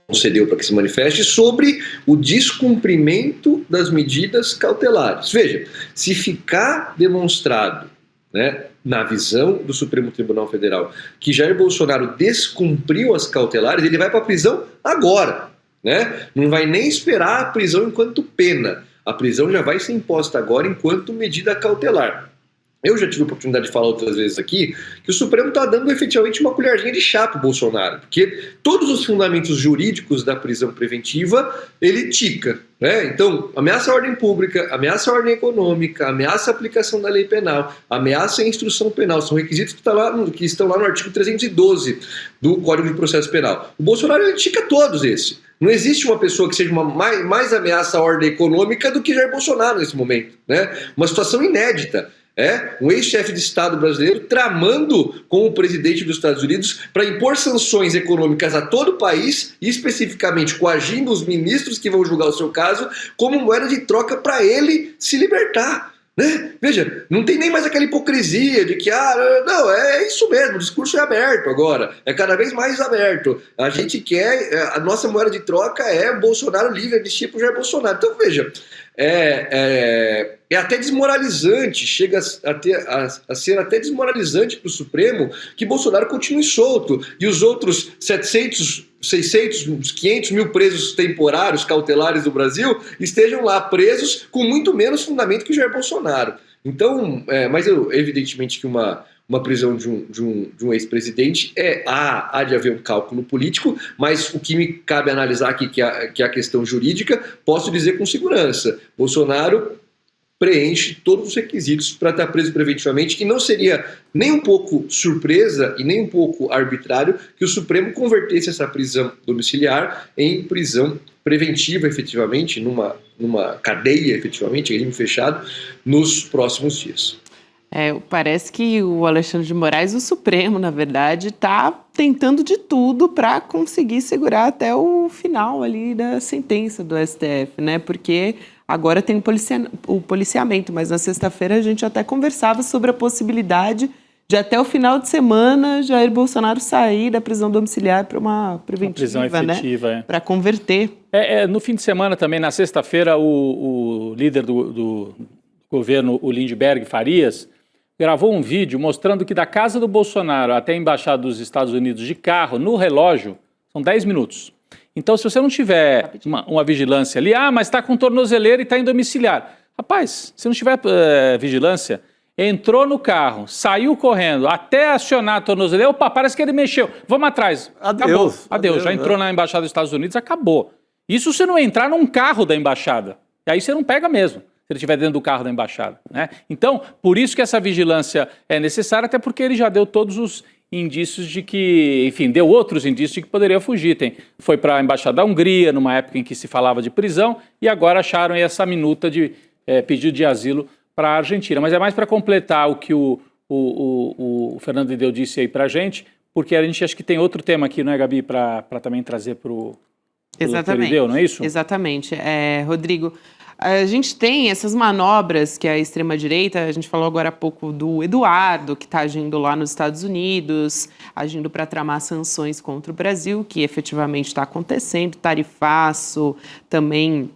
concedeu para que se manifeste sobre o descumprimento das medidas cautelares. Veja, se ficar demonstrado, né, na visão do Supremo Tribunal Federal que Jair Bolsonaro descumpriu as cautelares, ele vai para a prisão agora, né? Não vai nem esperar a prisão enquanto pena. A prisão já vai ser imposta agora enquanto medida cautelar. Eu já tive a oportunidade de falar outras vezes aqui que o Supremo está dando efetivamente uma colherzinha de chá para o Bolsonaro, porque todos os fundamentos jurídicos da prisão preventiva ele tica, né? Então, ameaça à ordem pública, ameaça à ordem econômica, ameaça à aplicação da lei penal, ameaça à instrução penal, são requisitos que estão lá no artigo 312 do Código de Processo Penal. O Bolsonaro ele tica todos esses. Não existe uma pessoa que seja mais ameaça à ordem econômica do que Jair Bolsonaro nesse momento, né? Uma situação inédita. Um ex-chefe de Estado brasileiro tramando com o presidente dos Estados Unidos para impor sanções econômicas a todo o país e especificamente coagindo os ministros que vão julgar o seu caso como moeda de troca para ele se libertar, né? Veja, não tem nem mais aquela hipocrisia de que, não, é isso mesmo, o discurso é aberto agora, é cada vez mais aberto. A gente quer, a nossa moeda de troca é Bolsonaro livre, anistia pro Jair Bolsonaro. Então, veja, é até desmoralizante, chega a ser até desmoralizante para o Supremo que Bolsonaro continue solto e os outros 700, 600, 500 mil presos temporários, cautelares do Brasil, estejam lá presos com muito menos fundamento que o Jair Bolsonaro. Então, mas evidentemente que uma prisão de um ex-presidente há de haver um cálculo político, mas o que me cabe analisar aqui, que é a questão jurídica, posso dizer com segurança, Bolsonaro preenche todos os requisitos para estar preso preventivamente, e não seria nem um pouco surpresa e nem um pouco arbitrário que o Supremo convertesse essa prisão domiciliar em prisão preventiva, efetivamente, numa cadeia, efetivamente, regime fechado, nos próximos dias. Parece que o Alexandre de Moraes, o Supremo, na verdade, está tentando de tudo para conseguir segurar até o final ali da sentença do STF, né? Porque agora tem o policiamento, mas na sexta-feira a gente até conversava sobre a possibilidade de até o final de semana Jair Bolsonaro sair da prisão domiciliar para uma preventiva, prisão efetiva, né? Para converter. No fim de semana também, na sexta-feira, o líder do governo, o Lindbergh Farias, gravou um vídeo mostrando que da casa do Bolsonaro até a embaixada dos Estados Unidos de carro, no relógio, são 10 minutos. Então, se você não tiver uma vigilância ali, mas está com tornozeleira e está em domiciliar. Rapaz, se não tiver vigilância, entrou no carro, saiu correndo, até acionar a tornozeleira, opa, parece que ele mexeu, vamos atrás. Adeus. Já entrou na embaixada dos Estados Unidos, acabou. Isso se não entrar num carro da embaixada. E aí você não pega mesmo, se ele estiver dentro do carro da embaixada, né? Então, por isso que essa vigilância é necessária, até porque ele já deu todos os indícios de que, enfim, deu outros indícios de que poderia fugir. Foi para a embaixada da Hungria, numa época em que se falava de prisão, e agora acharam essa minuta de pedido de asilo para a Argentina. Mas é mais para completar o que o Fernando Iddeu disse aí para a gente, porque a gente acha que tem outro tema aqui, não é, Gabi, para também trazer para o Dr. Iddeu, não é isso? Exatamente. Rodrigo, a gente tem essas manobras que a extrema-direita, a gente falou agora há pouco do Eduardo, que está agindo lá nos Estados Unidos, agindo para tramar sanções contra o Brasil, que efetivamente está acontecendo, tarifaço, também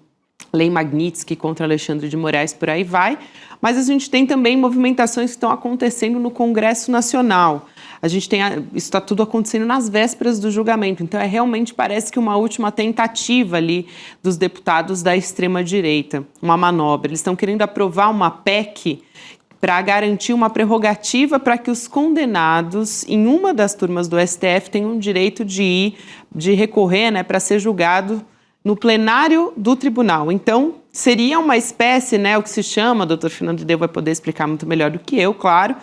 Lei Magnitsky contra Alexandre de Moraes, por aí vai. Mas a gente tem também movimentações que estão acontecendo no Congresso Nacional. A gente tem isso está tudo acontecendo nas vésperas do julgamento. Então, realmente parece que uma última tentativa ali dos deputados da extrema-direita, uma manobra. Eles estão querendo aprovar uma PEC para garantir uma prerrogativa para que os condenados em uma das turmas do STF tenham o direito de recorrer, né, para ser julgado no plenário do tribunal. Então, seria uma espécie, né, o que se chama, o doutor Fernando Iddeu vai poder explicar muito melhor do que eu, claro,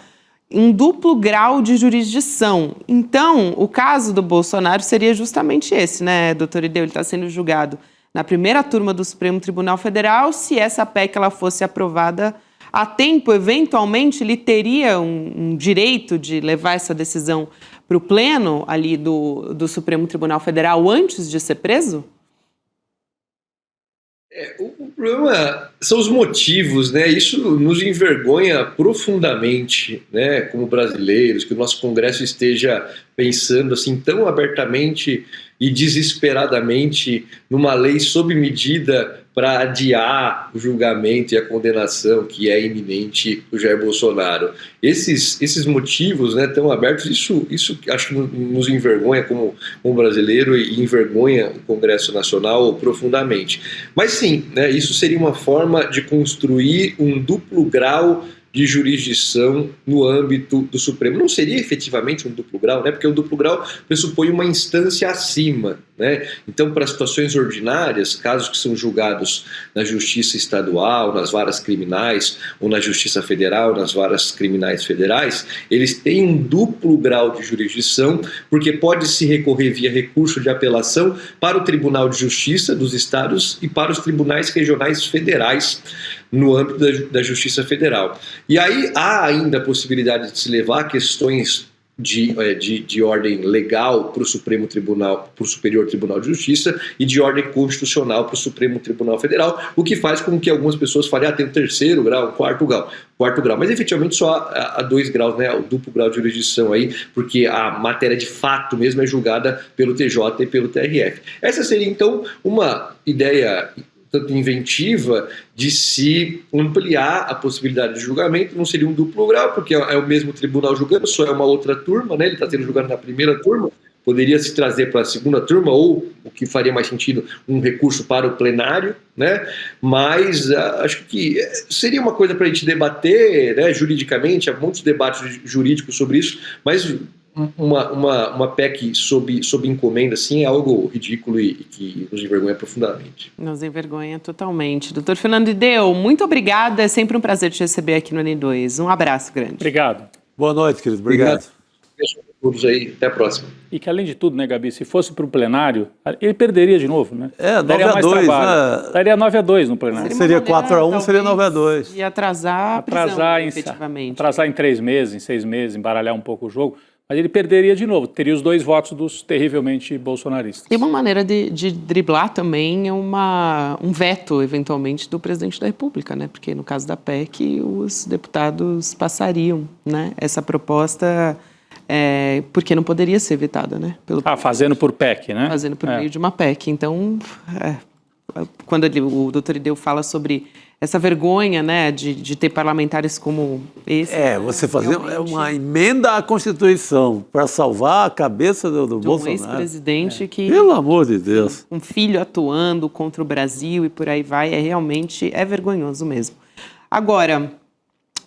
um duplo grau de jurisdição. Então, o caso do Bolsonaro seria justamente esse, né, doutor Iddeu? Ele está sendo julgado na primeira turma do Supremo Tribunal Federal. Se essa PEC ela fosse aprovada a tempo, eventualmente ele teria um direito de levar essa decisão para o pleno ali do Supremo Tribunal Federal antes de ser preso? O problema são os motivos, né? Isso nos envergonha profundamente, né? Como brasileiros, que o nosso Congresso esteja pensando assim tão abertamente e desesperadamente numa lei sob medida para adiar o julgamento e a condenação que é iminente do Jair Bolsonaro. Esses motivos, né, tão abertos, isso acho que nos envergonha como brasileiro e envergonha o Congresso Nacional profundamente. Mas sim, né, isso seria uma forma de construir um duplo grau de jurisdição no âmbito do Supremo. Não seria efetivamente um duplo grau, né? Porque o duplo grau pressupõe uma instância acima, né? Então, para situações ordinárias, casos que são julgados na Justiça Estadual, nas varas criminais, ou na Justiça Federal, nas varas criminais federais, eles têm um duplo grau de jurisdição, porque pode-se recorrer via recurso de apelação para o Tribunal de Justiça dos Estados e para os tribunais regionais federais, no âmbito da Justiça Federal. E aí há ainda a possibilidade de se levar questões de ordem legal para o Supremo Tribunal, para o Superior Tribunal de Justiça, e de ordem constitucional para o Supremo Tribunal Federal, o que faz com que algumas pessoas falem, tem um terceiro grau, um quarto grau, mas efetivamente só há 2 graus, né, o duplo grau de jurisdição aí, porque a matéria de fato mesmo é julgada pelo TJ e pelo TRF. Essa seria então uma ideia tanto inventiva de se ampliar a possibilidade de julgamento. Não seria um duplo grau, porque é o mesmo tribunal julgando, só é uma outra turma, né? Ele está sendo julgado na primeira turma, poderia se trazer para a segunda turma, ou, o que faria mais sentido, um recurso para o plenário, né? Mas acho que seria uma coisa para a gente debater, né, juridicamente. Há muitos debates jurídicos sobre isso, mas uma PEC sob encomenda assim, é algo ridículo e que nos envergonha profundamente. Nos envergonha totalmente. Doutor Fernando Ideu, muito obrigada. É sempre um prazer te receber aqui no N2. Um abraço grande. Obrigado. Boa noite, querido. Obrigado. Beijo a todos aí. Até a próxima. E que, além de tudo, né, Gabi, se fosse para o plenário, ele perderia de novo, né? Daria 9-2, né? Daria 9-2 no plenário. Seria 4-1, seria 9-2. E atrasar a prisão, efetivamente. Atrasar em 3 meses, em 6 meses, embaralhar um pouco o jogo. Mas ele perderia de novo, teria os 2 votos dos terrivelmente bolsonaristas. Tem uma maneira de driblar também um veto, eventualmente, do presidente da República, né? Porque no caso da PEC, os deputados passariam, né? Essa proposta, porque não poderia ser vetada, né? Fazendo por PEC, né? Fazendo por meio de uma PEC. Então, quando o doutor Ideu fala sobre essa vergonha, né, de ter parlamentares como esse. Você fazer uma emenda à Constituição para salvar a cabeça do Bolsonaro. Um ex-presidente que... Pelo amor de Deus. Um filho atuando contra o Brasil e por aí vai, realmente vergonhoso mesmo. Agora,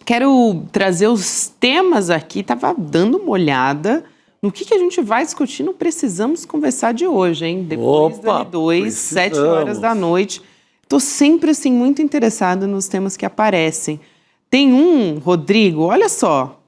quero trazer os temas aqui, estava dando uma olhada no que a gente vai discutir no Precisamos Conversar de hoje, hein? Depois do N2, 7 horas da noite. Estou sempre, assim, muito interessada nos temas que aparecem. Tem Rodrigo, olha só,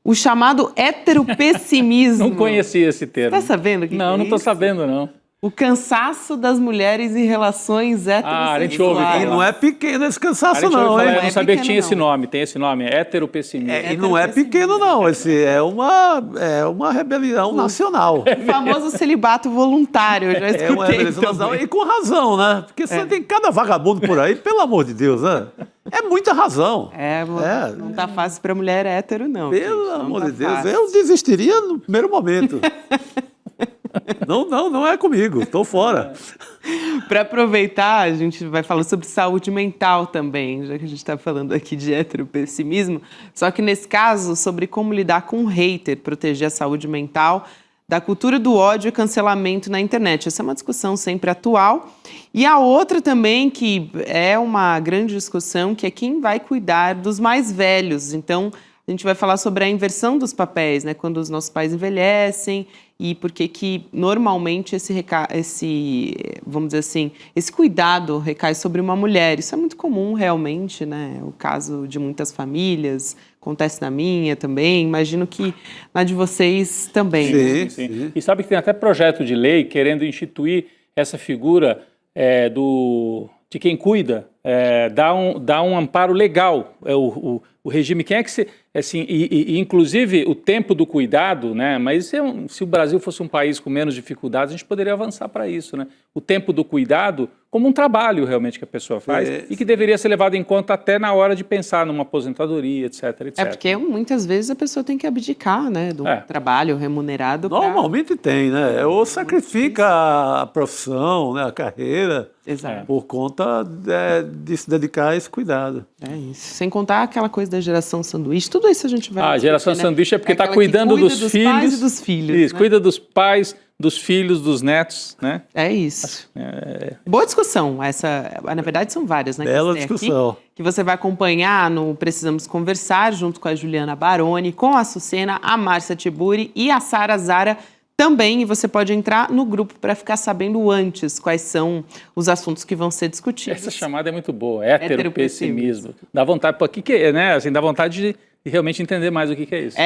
o chamado heteropessimismo. Não conhecia esse termo. Está sabendo o que não estou sabendo, não. O cansaço das mulheres em relações heterossexuais. A gente ouve falar. E não é pequeno esse cansaço, não, hein? Eu não sabia que tinha esse nome. Tem esse nome, heteropessimismo. E não é pequeno, não. Esse é uma rebelião nacional. O famoso celibato voluntário, eu já escutei. É uma rebelião nacional, e com razão, né? Porque você tem cada vagabundo por aí, pelo amor de Deus, né? É muita razão. Não tá fácil para mulher hétero, não. Pelo amor de Deus, eu desistiria no primeiro momento. Não é comigo, estou fora. Para aproveitar, a gente vai falar sobre saúde mental também, já que a gente está falando aqui de heteropessimismo, só que nesse caso, sobre como lidar com o hater, proteger a saúde mental da cultura do ódio e cancelamento na internet. Essa é uma discussão sempre atual. E a outra também, que é uma grande discussão, que é quem vai cuidar dos mais velhos. Então, a gente vai falar sobre a inversão dos papéis, né? Quando os nossos pais envelhecem e por que normalmente vamos dizer assim, esse cuidado recai sobre uma mulher. Isso é muito comum realmente, né? O caso de muitas famílias, acontece na minha também, imagino que na de vocês também. Sim. E sabe que tem até projeto de lei querendo instituir essa figura de quem cuida, dá um amparo legal. O regime, quem é que se... Assim, inclusive o tempo do cuidado, né? Mas se o Brasil fosse um país com menos dificuldades, a gente poderia avançar para isso, né? O tempo do cuidado como um trabalho realmente que a pessoa faz e que deveria ser levado em conta até na hora de pensar numa aposentadoria, etc. Porque muitas vezes a pessoa tem que abdicar, né? Do trabalho remunerado. Normalmente tem, né? Ou sacrifica a profissão, né? A carreira. Exato. Por conta de se dedicar a esse cuidado. É isso. Sem contar aquela coisa da geração sanduíche, tudo isso a gente vai... A geração sanduíche é porque está cuidando dos filhos. Pais e dos filhos. Isso, né? Cuida dos pais, dos filhos, dos netos, né? É isso. Boa discussão. Na verdade, são várias, né? Bela discussão. Que você vai acompanhar no Precisamos Conversar, junto com a Juliana Baroni, com a Sucena, a Márcia Tiburi e a Sara Zara também, e você pode entrar no grupo para ficar sabendo antes quais são os assuntos que vão ser discutidos. Essa chamada é muito boa, heteropessimismo. Dá vontade, né? Assim, dá vontade de realmente entender mais o que é isso.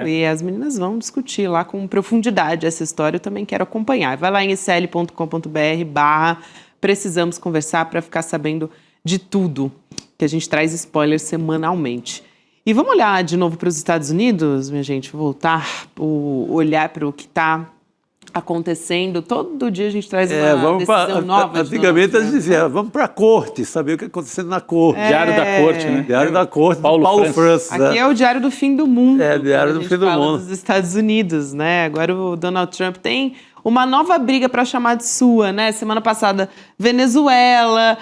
E as meninas vão discutir lá com profundidade essa história, eu também quero acompanhar. Vai lá em sl.com.br/precisamos conversar para ficar sabendo de tudo, que a gente traz spoilers semanalmente. E vamos olhar de novo para os Estados Unidos, minha gente, olhar para o que está acontecendo. Todo dia a gente traz uma decisão nova. Antigamente a gente dizia, vamos para a corte, saber o que está acontecendo na corte. Diário da corte, né? Diário da corte, Paulo Francis. Aqui é o Diário do Fim do Mundo. Diário do Fim do Mundo. Dos Estados Unidos, né? Agora o Donald Trump tem uma nova briga para chamar de sua, né? Semana passada, Venezuela,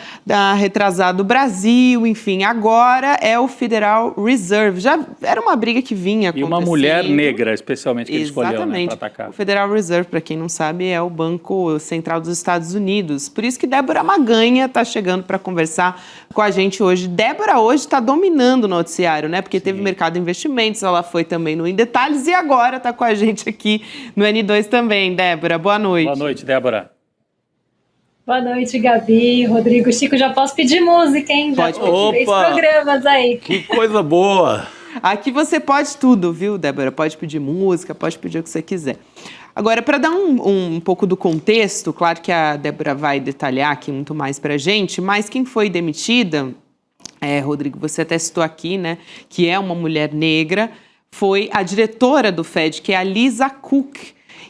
retrasado Brasil, enfim. Agora é o Federal Reserve. Já era uma briga que vinha acontecendo. E uma mulher negra, especialmente, que ele escolheu, né, para atacar. O Federal Reserve, para quem não sabe, é o Banco Central dos Estados Unidos. Por isso que Débora Maganha está chegando para conversar com a gente hoje. Débora hoje está dominando o noticiário, né? Porque teve mercado de investimentos, ela foi também no Em Detalhes e agora está com a gente aqui no N2 também. Débora, boa noite. Boa noite, Débora. Boa noite, Gabi, Rodrigo, Chico. Já posso pedir música, hein? Já Pode tem 3 programas aí. Que coisa boa! Aqui você pode tudo, viu, Débora? Pode pedir música, pode pedir o que você quiser. Agora, para dar um pouco do contexto, claro que a Débora vai detalhar aqui muito mais para a gente, mas quem foi demitida, Rodrigo, você até citou aqui, né, que é uma mulher negra, foi a diretora do Fed, que é a Lisa Cook.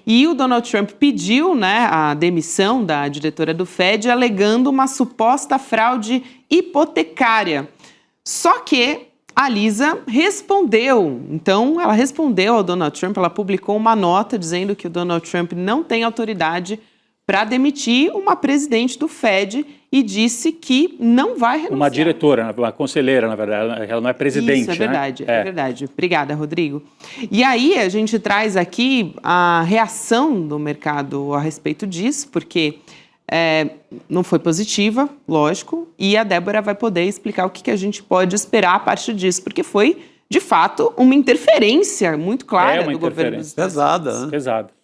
E o Donald Trump pediu, né, a demissão da diretora do Fed, alegando uma suposta fraude hipotecária. Só que a Lisa respondeu. Então, ela respondeu ao Donald Trump, ela publicou uma nota dizendo que o Donald Trump não tem autoridade para demitir uma presidente do Fed e disse que não vai renunciar. Uma diretora, uma conselheira, na verdade, ela não é presidente. Isso, é verdade, né? é verdade. Obrigada, Rodrigo. E aí a gente traz aqui a reação do mercado a respeito disso, porque não foi positiva, lógico, e a Débora vai poder explicar o que a gente pode esperar a partir disso, porque foi, de fato, uma interferência muito clara do governo dos Estados Unidos. Pesada, né? Pesada.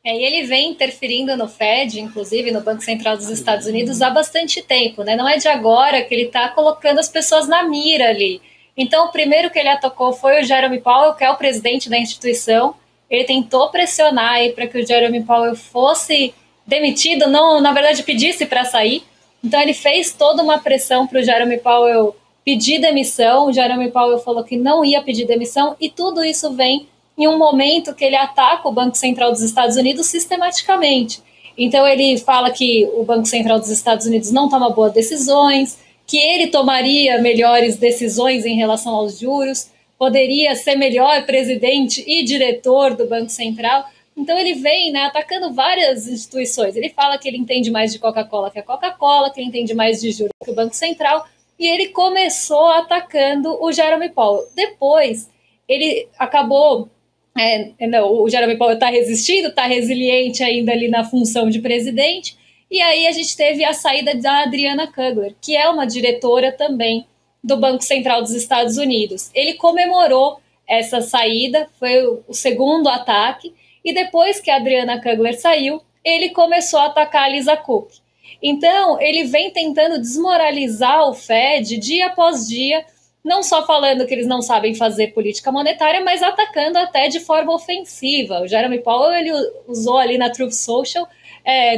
E ele vem interferindo no Fed, inclusive no Banco Central dos Estados Unidos, há bastante tempo, né? Não é de agora que ele está colocando as pessoas na mira ali. Então, o primeiro que ele atacou foi o Jerome Powell, que é o presidente da instituição. Ele tentou pressionar aí para que o Jerome Powell fosse demitido, não, na verdade, pedisse para sair. Então, ele fez toda uma pressão para o Jerome Powell pedir demissão. O Jerome Powell falou que não ia pedir demissão e tudo isso vem em um momento que ele ataca o Banco Central dos Estados Unidos sistematicamente. Então, ele fala que o Banco Central dos Estados Unidos não toma boas decisões, que ele tomaria melhores decisões em relação aos juros, poderia ser melhor presidente e diretor do Banco Central. Então, ele vem, né, atacando várias instituições. Ele fala que ele entende mais de Coca-Cola que a Coca-Cola, que ele entende mais de juros que o Banco Central, e ele começou atacando o Jerome Powell. Depois, ele acabou... o Jerome Powell está resistindo, está resiliente ainda ali na função de presidente, e aí a gente teve a saída da Adriana Kugler, que é uma diretora também do Banco Central dos Estados Unidos. Ele comemorou essa saída, foi o segundo ataque, e depois que a Adriana Kugler saiu, ele começou a atacar a Lisa Cook. Então, ele vem tentando desmoralizar o Fed dia após dia, não só falando que eles não sabem fazer política monetária, mas atacando até de forma ofensiva. O Jerome Powell, ele usou ali na Truth Social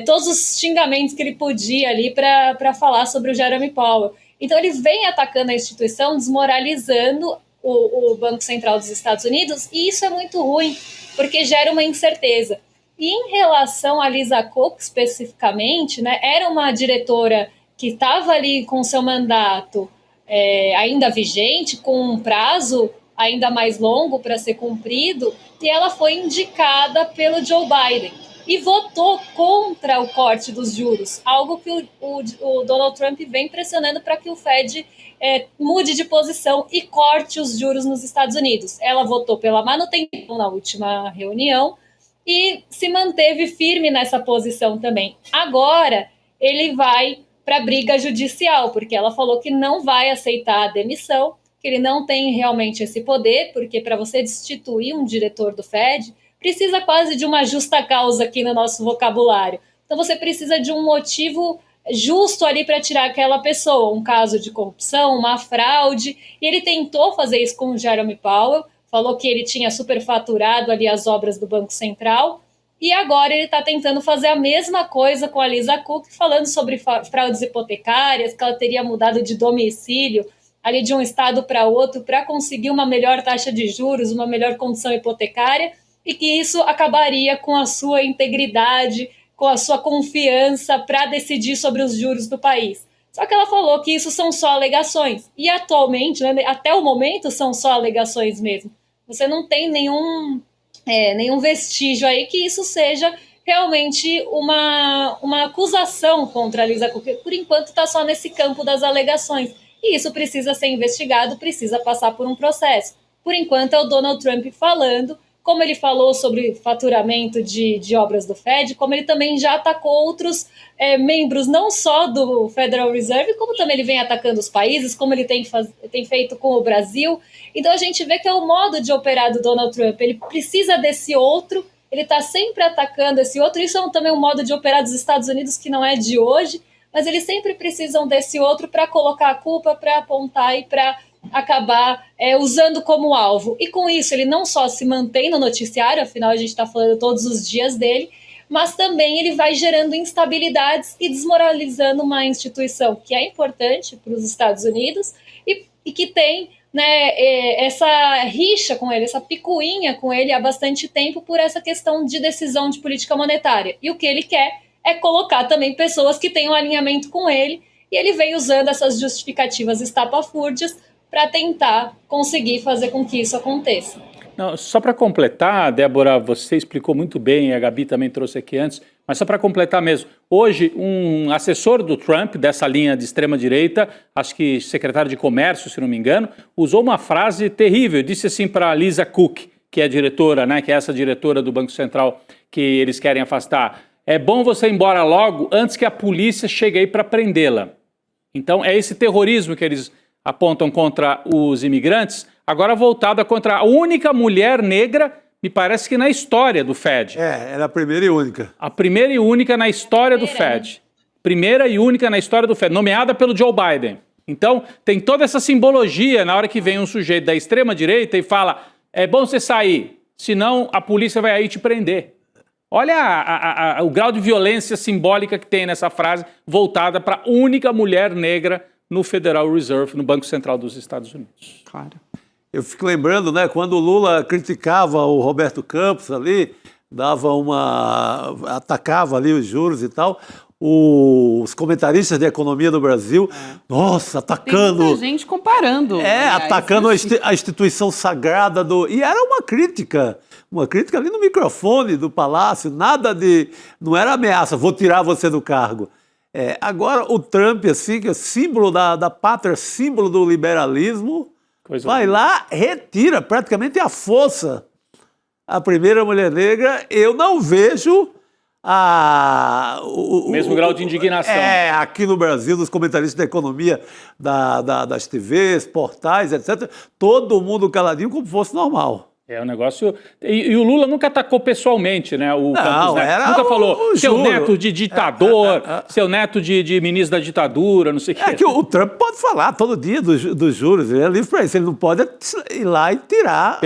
todos os xingamentos que ele podia ali para falar sobre o Jerome Powell. Então, ele vem atacando a instituição, desmoralizando o Banco Central dos Estados Unidos, e isso é muito ruim, porque gera uma incerteza. E em relação a Lisa Cook, especificamente, né, era uma diretora que estava ali com seu mandato ainda vigente, com um prazo ainda mais longo para ser cumprido, e ela foi indicada pelo Joe Biden e votou contra o corte dos juros, algo que o Donald Trump vem pressionando para que o Fed mude de posição e corte os juros nos Estados Unidos. Ela votou pela manutenção na última reunião e se manteve firme nessa posição também. Agora, ele vai para a briga judicial, porque ela falou que não vai aceitar a demissão, que ele não tem realmente esse poder, porque para você destituir um diretor do Fed, precisa quase de uma justa causa aqui no nosso vocabulário. Então você precisa de um motivo justo ali para tirar aquela pessoa, um caso de corrupção, uma fraude, e ele tentou fazer isso com o Jerome Powell, falou que ele tinha superfaturado ali as obras do Banco Central, e agora ele está tentando fazer a mesma coisa com a Lisa Cook, falando sobre fraudes hipotecárias, que ela teria mudado de domicílio ali de um estado para outro para conseguir uma melhor taxa de juros, uma melhor condição hipotecária, e que isso acabaria com a sua integridade, com a sua confiança para decidir sobre os juros do país. Só que ela falou que isso são só alegações. E atualmente, né, até o momento, são só alegações mesmo. Você não tem nenhum nenhum vestígio aí que isso seja realmente uma acusação contra a Lisa Cook. Por enquanto está só nesse campo das alegações. E isso precisa ser investigado, precisa passar por um processo. Por enquanto é o Donald Trump falando, como ele falou sobre faturamento de obras do Fed, como ele também já atacou outros membros, não só do Federal Reserve, como também ele vem atacando os países, como ele tem feito com o Brasil. Então a gente vê que é o modo de operar do Donald Trump. Ele precisa desse outro, ele está sempre atacando esse outro. Isso é também um modo de operar dos Estados Unidos que não é de hoje, mas eles sempre precisam desse outro para colocar a culpa, para apontar e para acabar usando como alvo. E com isso ele não só se mantém no noticiário, afinal a gente está falando todos os dias dele, mas também ele vai gerando instabilidades e desmoralizando uma instituição que é importante para os Estados Unidos e que tem, né, essa rixa com ele, essa picuinha com ele há bastante tempo por essa questão de decisão de política monetária. E o que ele quer é colocar também pessoas que tenham alinhamento com ele, e ele vem usando essas justificativas estapafúrdias para tentar conseguir fazer com que isso aconteça. Não, só para completar, Débora, você explicou muito bem, a Gabi também trouxe aqui antes, mas só para completar mesmo, hoje um assessor do Trump, dessa linha de extrema-direita, acho que secretário de Comércio, se não me engano, usou uma frase terrível, disse assim para Lisa Cook, que é a diretora, né, que é essa diretora do Banco Central que eles querem afastar, é bom você ir embora logo antes que a polícia chegue aí para prendê-la. Então é esse terrorismo que eles apontam contra os imigrantes, agora voltada contra a única mulher negra, me parece que na história do Fed. Ela é a primeira e única. A primeira e única na história do Fed. Primeira e única na história do Fed, nomeada pelo Joe Biden. Então, tem toda essa simbologia na hora que vem um sujeito da extrema-direita e fala, é bom você sair, senão a polícia vai aí te prender. Olha o grau de violência simbólica que tem nessa frase, voltada para a única mulher negra no Federal Reserve, no Banco Central dos Estados Unidos. Claro. Eu fico lembrando, né, quando o Lula criticava o Roberto Campos ali, atacava ali os juros e tal, os comentaristas de economia do Brasil, nossa, atacando... Tem muita gente comparando. Atacando a instituição sagrada do... E era uma crítica ali no microfone do Palácio, não era ameaça, vou tirar você do cargo. Agora o Trump, assim, que é símbolo da pátria, símbolo do liberalismo, vai lá, retira praticamente à força a primeira mulher negra. Eu não vejo o mesmo grau de indignação. Aqui no Brasil, dos comentaristas da economia, das TVs, portais, etc., todo mundo caladinho como fosse normal. É um negócio... E o Lula nunca atacou pessoalmente, né? O Campos Neto. Nunca falou seu neto de ditador, seu neto de ministro da ditadura, não sei o quê. É que o Trump pode falar todo dia dos juros, ele é livre para isso. Ele não pode ir lá e tirar...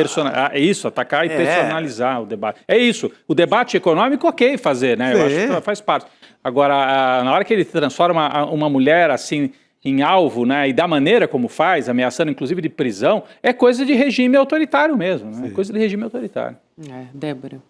Atacar e personalizar o debate. É isso. O debate econômico, ok fazer, né? Eu acho que faz parte. Agora, na hora que ele transforma uma mulher assim... em alvo, né, e da maneira como faz, ameaçando inclusive de prisão, é coisa de regime autoritário mesmo, né? É coisa de regime autoritário. Débora.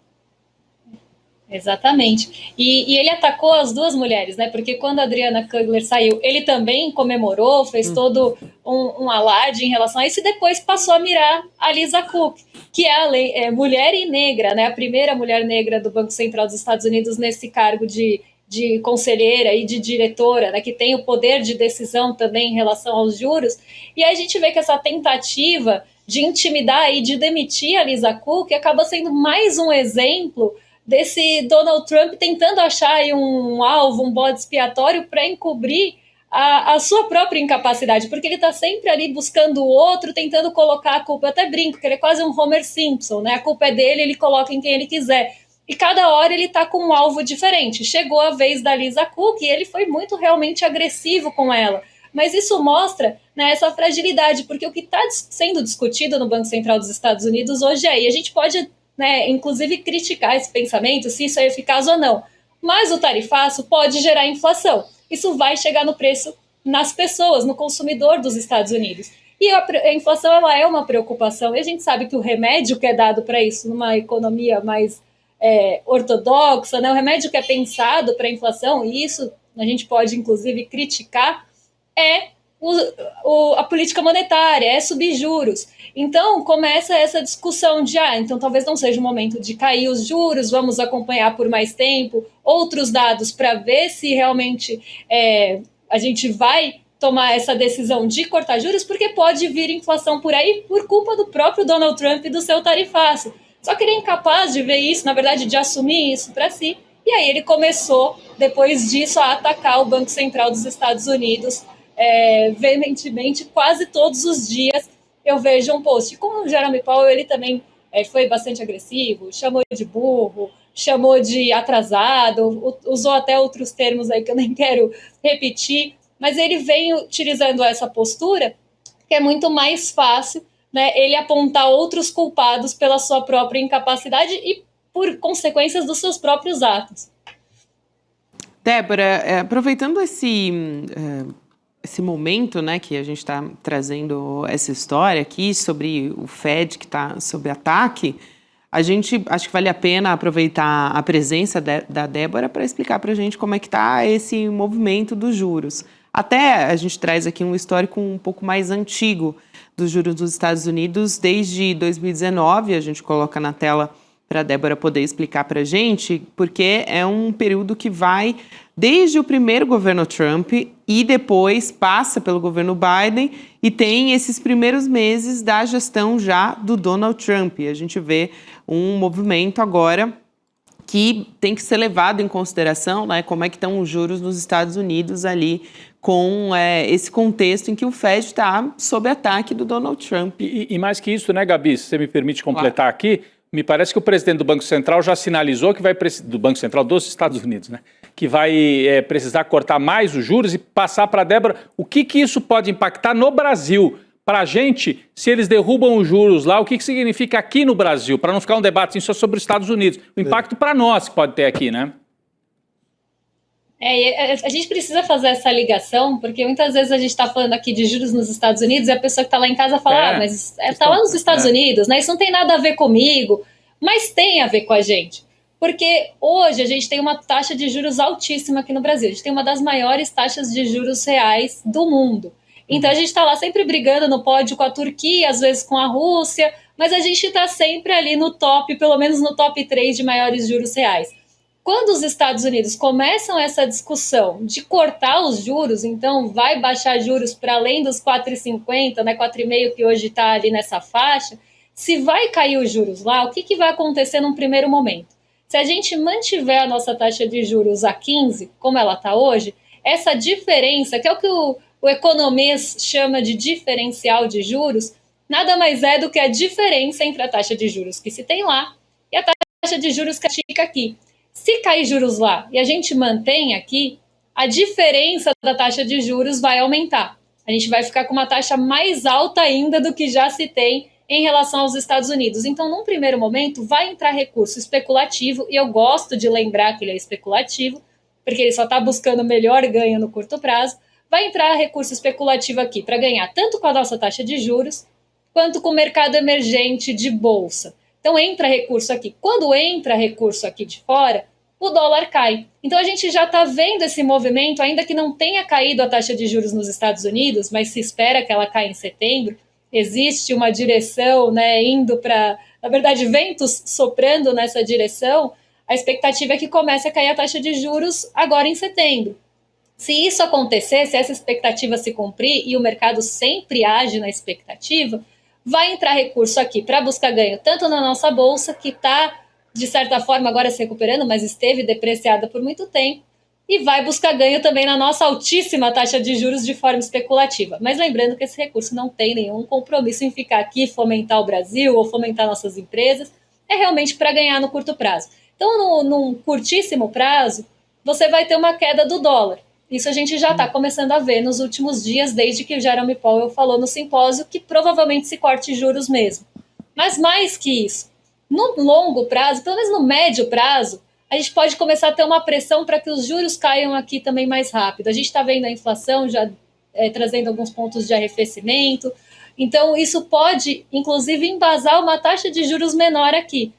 Exatamente. E ele atacou as duas mulheres, né? Porque quando a Adriana Kugler saiu, ele também comemorou, fez todo um alarde em relação a isso, e depois passou a mirar a Lisa Cook, que é mulher e negra, né? A primeira mulher negra do Banco Central dos Estados Unidos nesse cargo de conselheira e de diretora, né, que tem o poder de decisão também em relação aos juros. E aí a gente vê que essa tentativa de intimidar e de demitir a Lisa Cook acaba sendo mais um exemplo desse Donald Trump tentando achar aí um alvo, um bode expiatório para encobrir a sua própria incapacidade, porque ele está sempre ali buscando o outro, tentando colocar a culpa. Eu até brinco que ele é quase um Homer Simpson, né? A culpa é dele, ele coloca em quem ele quiser. E cada hora ele está com um alvo diferente. Chegou a vez da Lisa Cook e ele foi muito realmente agressivo com ela. Mas isso mostra, né, essa fragilidade, porque o que está sendo discutido no Banco Central dos Estados Unidos hoje e a gente pode, né, inclusive criticar esse pensamento, se isso é eficaz ou não. Mas o tarifaço pode gerar inflação. Isso vai chegar no preço nas pessoas, no consumidor dos Estados Unidos. E a inflação ela é uma preocupação. E a gente sabe que o remédio que é dado para isso numa economia mais ortodoxa, né? O remédio que é pensado para a inflação, e isso a gente pode inclusive criticar, é a política monetária, é subir juros. Então, começa essa discussão de, então talvez não seja o momento de cair os juros, vamos acompanhar por mais tempo outros dados para ver se realmente a gente vai tomar essa decisão de cortar juros, porque pode vir inflação por aí por culpa do próprio Donald Trump e do seu tarifaço. Só que ele é incapaz de ver isso, na verdade, de assumir isso para si. E aí ele começou, depois disso, a atacar o Banco Central dos Estados Unidos veementemente, quase todos os dias eu vejo um post. E como o Jerome Powell, ele também foi bastante agressivo, chamou de burro, chamou de atrasado, usou até outros termos aí que eu nem quero repetir, mas ele vem utilizando essa postura que é muito mais fácil, né, ele apontar outros culpados pela sua própria incapacidade e por consequências dos seus próprios atos. Débora, aproveitando esse momento, né, que a gente está trazendo essa história aqui sobre o Fed que está sob ataque, a gente acho que vale a pena aproveitar a presença da Débora para explicar para a gente como é que está esse movimento dos juros. Até a gente traz aqui um histórico um pouco mais antigo dos juros dos Estados Unidos, desde 2019, a gente coloca na tela para a Débora poder explicar para a gente, porque é um período que vai desde o primeiro governo Trump e depois passa pelo governo Biden e tem esses primeiros meses da gestão já do Donald Trump. E a gente vê um movimento agora que tem que ser levado em consideração, né, como é que estão os juros nos Estados Unidos ali com esse contexto em que o Fed está sob ataque do Donald Trump. E mais que isso, né, Gabi, se você me permite completar aqui, me parece que o presidente do Banco Central já sinalizou que vai do Banco Central dos Estados Unidos, né, que vai precisar cortar mais os juros e passar para a Débora o que isso pode impactar no Brasil. Para a gente, se eles derrubam os juros lá, o que significa aqui no Brasil? Para não ficar um debate só sobre os Estados Unidos. O impacto para nós que pode ter aqui, né? A gente precisa fazer essa ligação, porque muitas vezes a gente está falando aqui de juros nos Estados Unidos e a pessoa que está lá em casa fala, mas está lá nos Estados Unidos, né? Isso não tem nada a ver comigo, mas tem a ver com a gente. Porque hoje a gente tem uma taxa de juros altíssima aqui no Brasil. A gente tem uma das maiores taxas de juros reais do mundo. Então a gente está lá sempre brigando no pódio com a Turquia, às vezes com a Rússia, mas a gente está sempre ali no top, pelo menos no top 3 de maiores juros reais. Quando os Estados Unidos começam essa discussão de cortar os juros, então vai baixar juros para além dos 4,50, né, 4,5 que hoje está ali nessa faixa, se vai cair os juros lá, o que vai acontecer num primeiro momento? Se a gente mantiver a nossa taxa de juros a 15, como ela está hoje, essa diferença, que é o que o economês chama de diferencial de juros, nada mais é do que a diferença entre a taxa de juros que se tem lá e a taxa de juros que fica aqui. Se cair juros lá e a gente mantém aqui, a diferença da taxa de juros vai aumentar. A gente vai ficar com uma taxa mais alta ainda do que já se tem em relação aos Estados Unidos. Então, num primeiro momento, vai entrar recurso especulativo, e eu gosto de lembrar que ele é especulativo, porque ele só está buscando melhor ganho no curto prazo. Vai entrar recurso especulativo aqui para ganhar tanto com a nossa taxa de juros, quanto com o mercado emergente de bolsa. Então entra recurso aqui. Quando entra recurso aqui de fora, o dólar cai. Então a gente já está vendo esse movimento, ainda que não tenha caído a taxa de juros nos Estados Unidos, mas se espera que ela caia em setembro. Existe uma direção, né, indo para, na verdade, ventos soprando nessa direção. A expectativa é que comece a cair a taxa de juros agora em setembro. Se isso acontecer, se essa expectativa se cumprir, e o mercado sempre age na expectativa, vai entrar recurso aqui para buscar ganho, tanto na nossa bolsa, que está, de certa forma, agora se recuperando, mas esteve depreciada por muito tempo, e vai buscar ganho também na nossa altíssima taxa de juros de forma especulativa. Mas lembrando que esse recurso não tem nenhum compromisso em ficar aqui, fomentar o Brasil ou fomentar nossas empresas, é realmente para ganhar no curto prazo. Então, num curtíssimo prazo, você vai ter uma queda do dólar. Isso a gente já está começando a ver nos últimos dias, desde que o Jerome Powell falou no simpósio que provavelmente se corte juros mesmo. Mas mais que isso, no longo prazo, pelo menos no médio prazo, a gente pode começar a ter uma pressão para que os juros caiam aqui também mais rápido. A gente está vendo a inflação já trazendo alguns pontos de arrefecimento. Então, isso pode, inclusive, embasar uma taxa de juros menor aqui.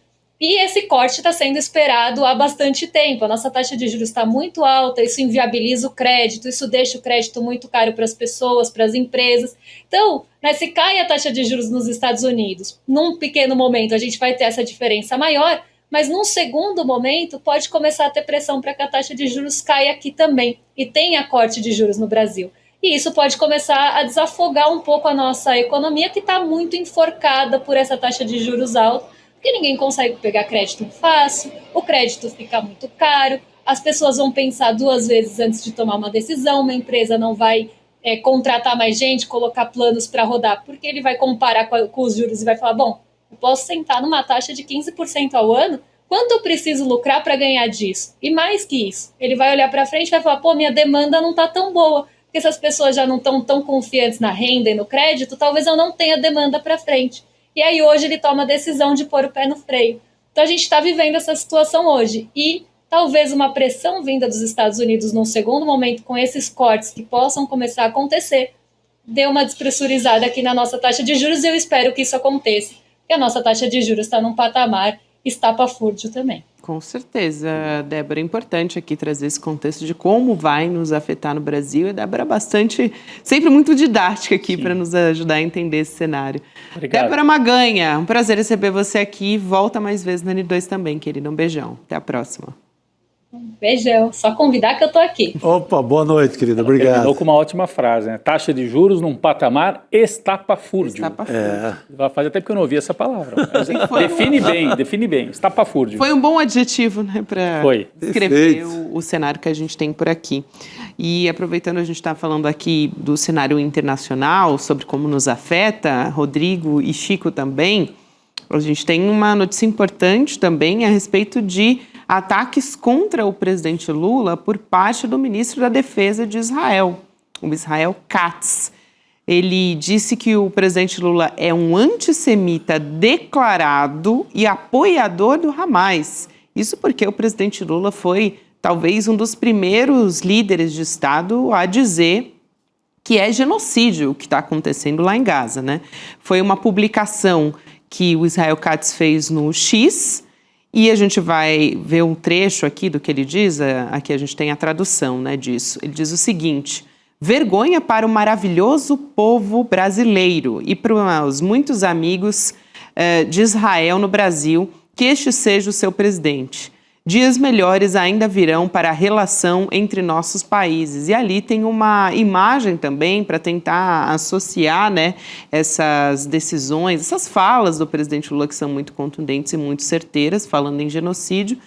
E esse corte está sendo esperado há bastante tempo. A nossa taxa de juros está muito alta, isso inviabiliza o crédito, isso deixa o crédito muito caro para as pessoas, para as empresas. Então, né, se cai a taxa de juros nos Estados Unidos, num pequeno momento a gente vai ter essa diferença maior, mas num segundo momento pode começar a ter pressão para que a taxa de juros caia aqui também e tenha corte de juros no Brasil. E isso pode começar a desafogar um pouco a nossa economia, que está muito enforcada por essa taxa de juros alta, porque ninguém consegue pegar crédito fácil, o crédito fica muito caro, as pessoas vão pensar 2 vezes antes de tomar uma decisão, uma empresa não vai contratar mais gente, colocar planos para rodar, porque ele vai comparar com os juros e vai falar, bom, eu posso sentar numa taxa de 15% ao ano, quanto eu preciso lucrar para ganhar disso? E mais que isso, ele vai olhar para frente e vai falar, pô, minha demanda não está tão boa, porque se as pessoas já não estão tão confiantes na renda e no crédito, talvez eu não tenha demanda para frente. E aí hoje ele toma a decisão de pôr o pé no freio. Então a gente está vivendo essa situação hoje. E talvez uma pressão vinda dos Estados Unidos num segundo momento, com esses cortes que possam começar a acontecer, dê uma despressurizada aqui na nossa taxa de juros, e eu espero que isso aconteça. Porque a nossa taxa de juros está num patamar estapafúrdio também. Com certeza, Débora, é importante aqui trazer esse contexto de como vai nos afetar no Brasil. E Débora sempre muito didática aqui para nos ajudar a entender esse cenário. Obrigado. Débora Maganha, um prazer receber você aqui. Volta mais vezes na N2 também, querida. Um beijão. Até a próxima. Beijão. Só convidar que eu tô aqui. Opa, boa noite, querida. Obrigado. Terminou com uma ótima frase, né? Taxa de juros num patamar estapafúrdio. Faz até porque eu não ouvi essa palavra. Define bem. Estapafúrdio. Foi um bom adjetivo, né, para descrever o cenário que a gente tem por aqui. E aproveitando, a gente está falando aqui do cenário internacional, sobre como nos afeta, Rodrigo e Chico também, a gente tem uma notícia importante também a respeito de ataques contra o presidente Lula por parte do ministro da Defesa de Israel, o Israel Katz. Ele disse que o presidente Lula é um antissemita declarado e apoiador do Hamas. Isso porque o presidente Lula foi talvez um dos primeiros líderes de Estado a dizer que é genocídio o que está acontecendo lá em Gaza, né? Foi uma publicação que o Israel Katz fez no X, e a gente vai ver um trecho aqui do que ele diz, aqui a gente tem a tradução, né, disso. Ele diz o seguinte: vergonha para o maravilhoso povo brasileiro e para os muitos amigos de Israel no Brasil, que este seja o seu presidente. Dias melhores ainda virão para a relação entre nossos países. E ali tem uma imagem também para tentar associar, né, essas decisões, essas falas do presidente Lula, que são muito contundentes e muito certeiras, falando em genocídio,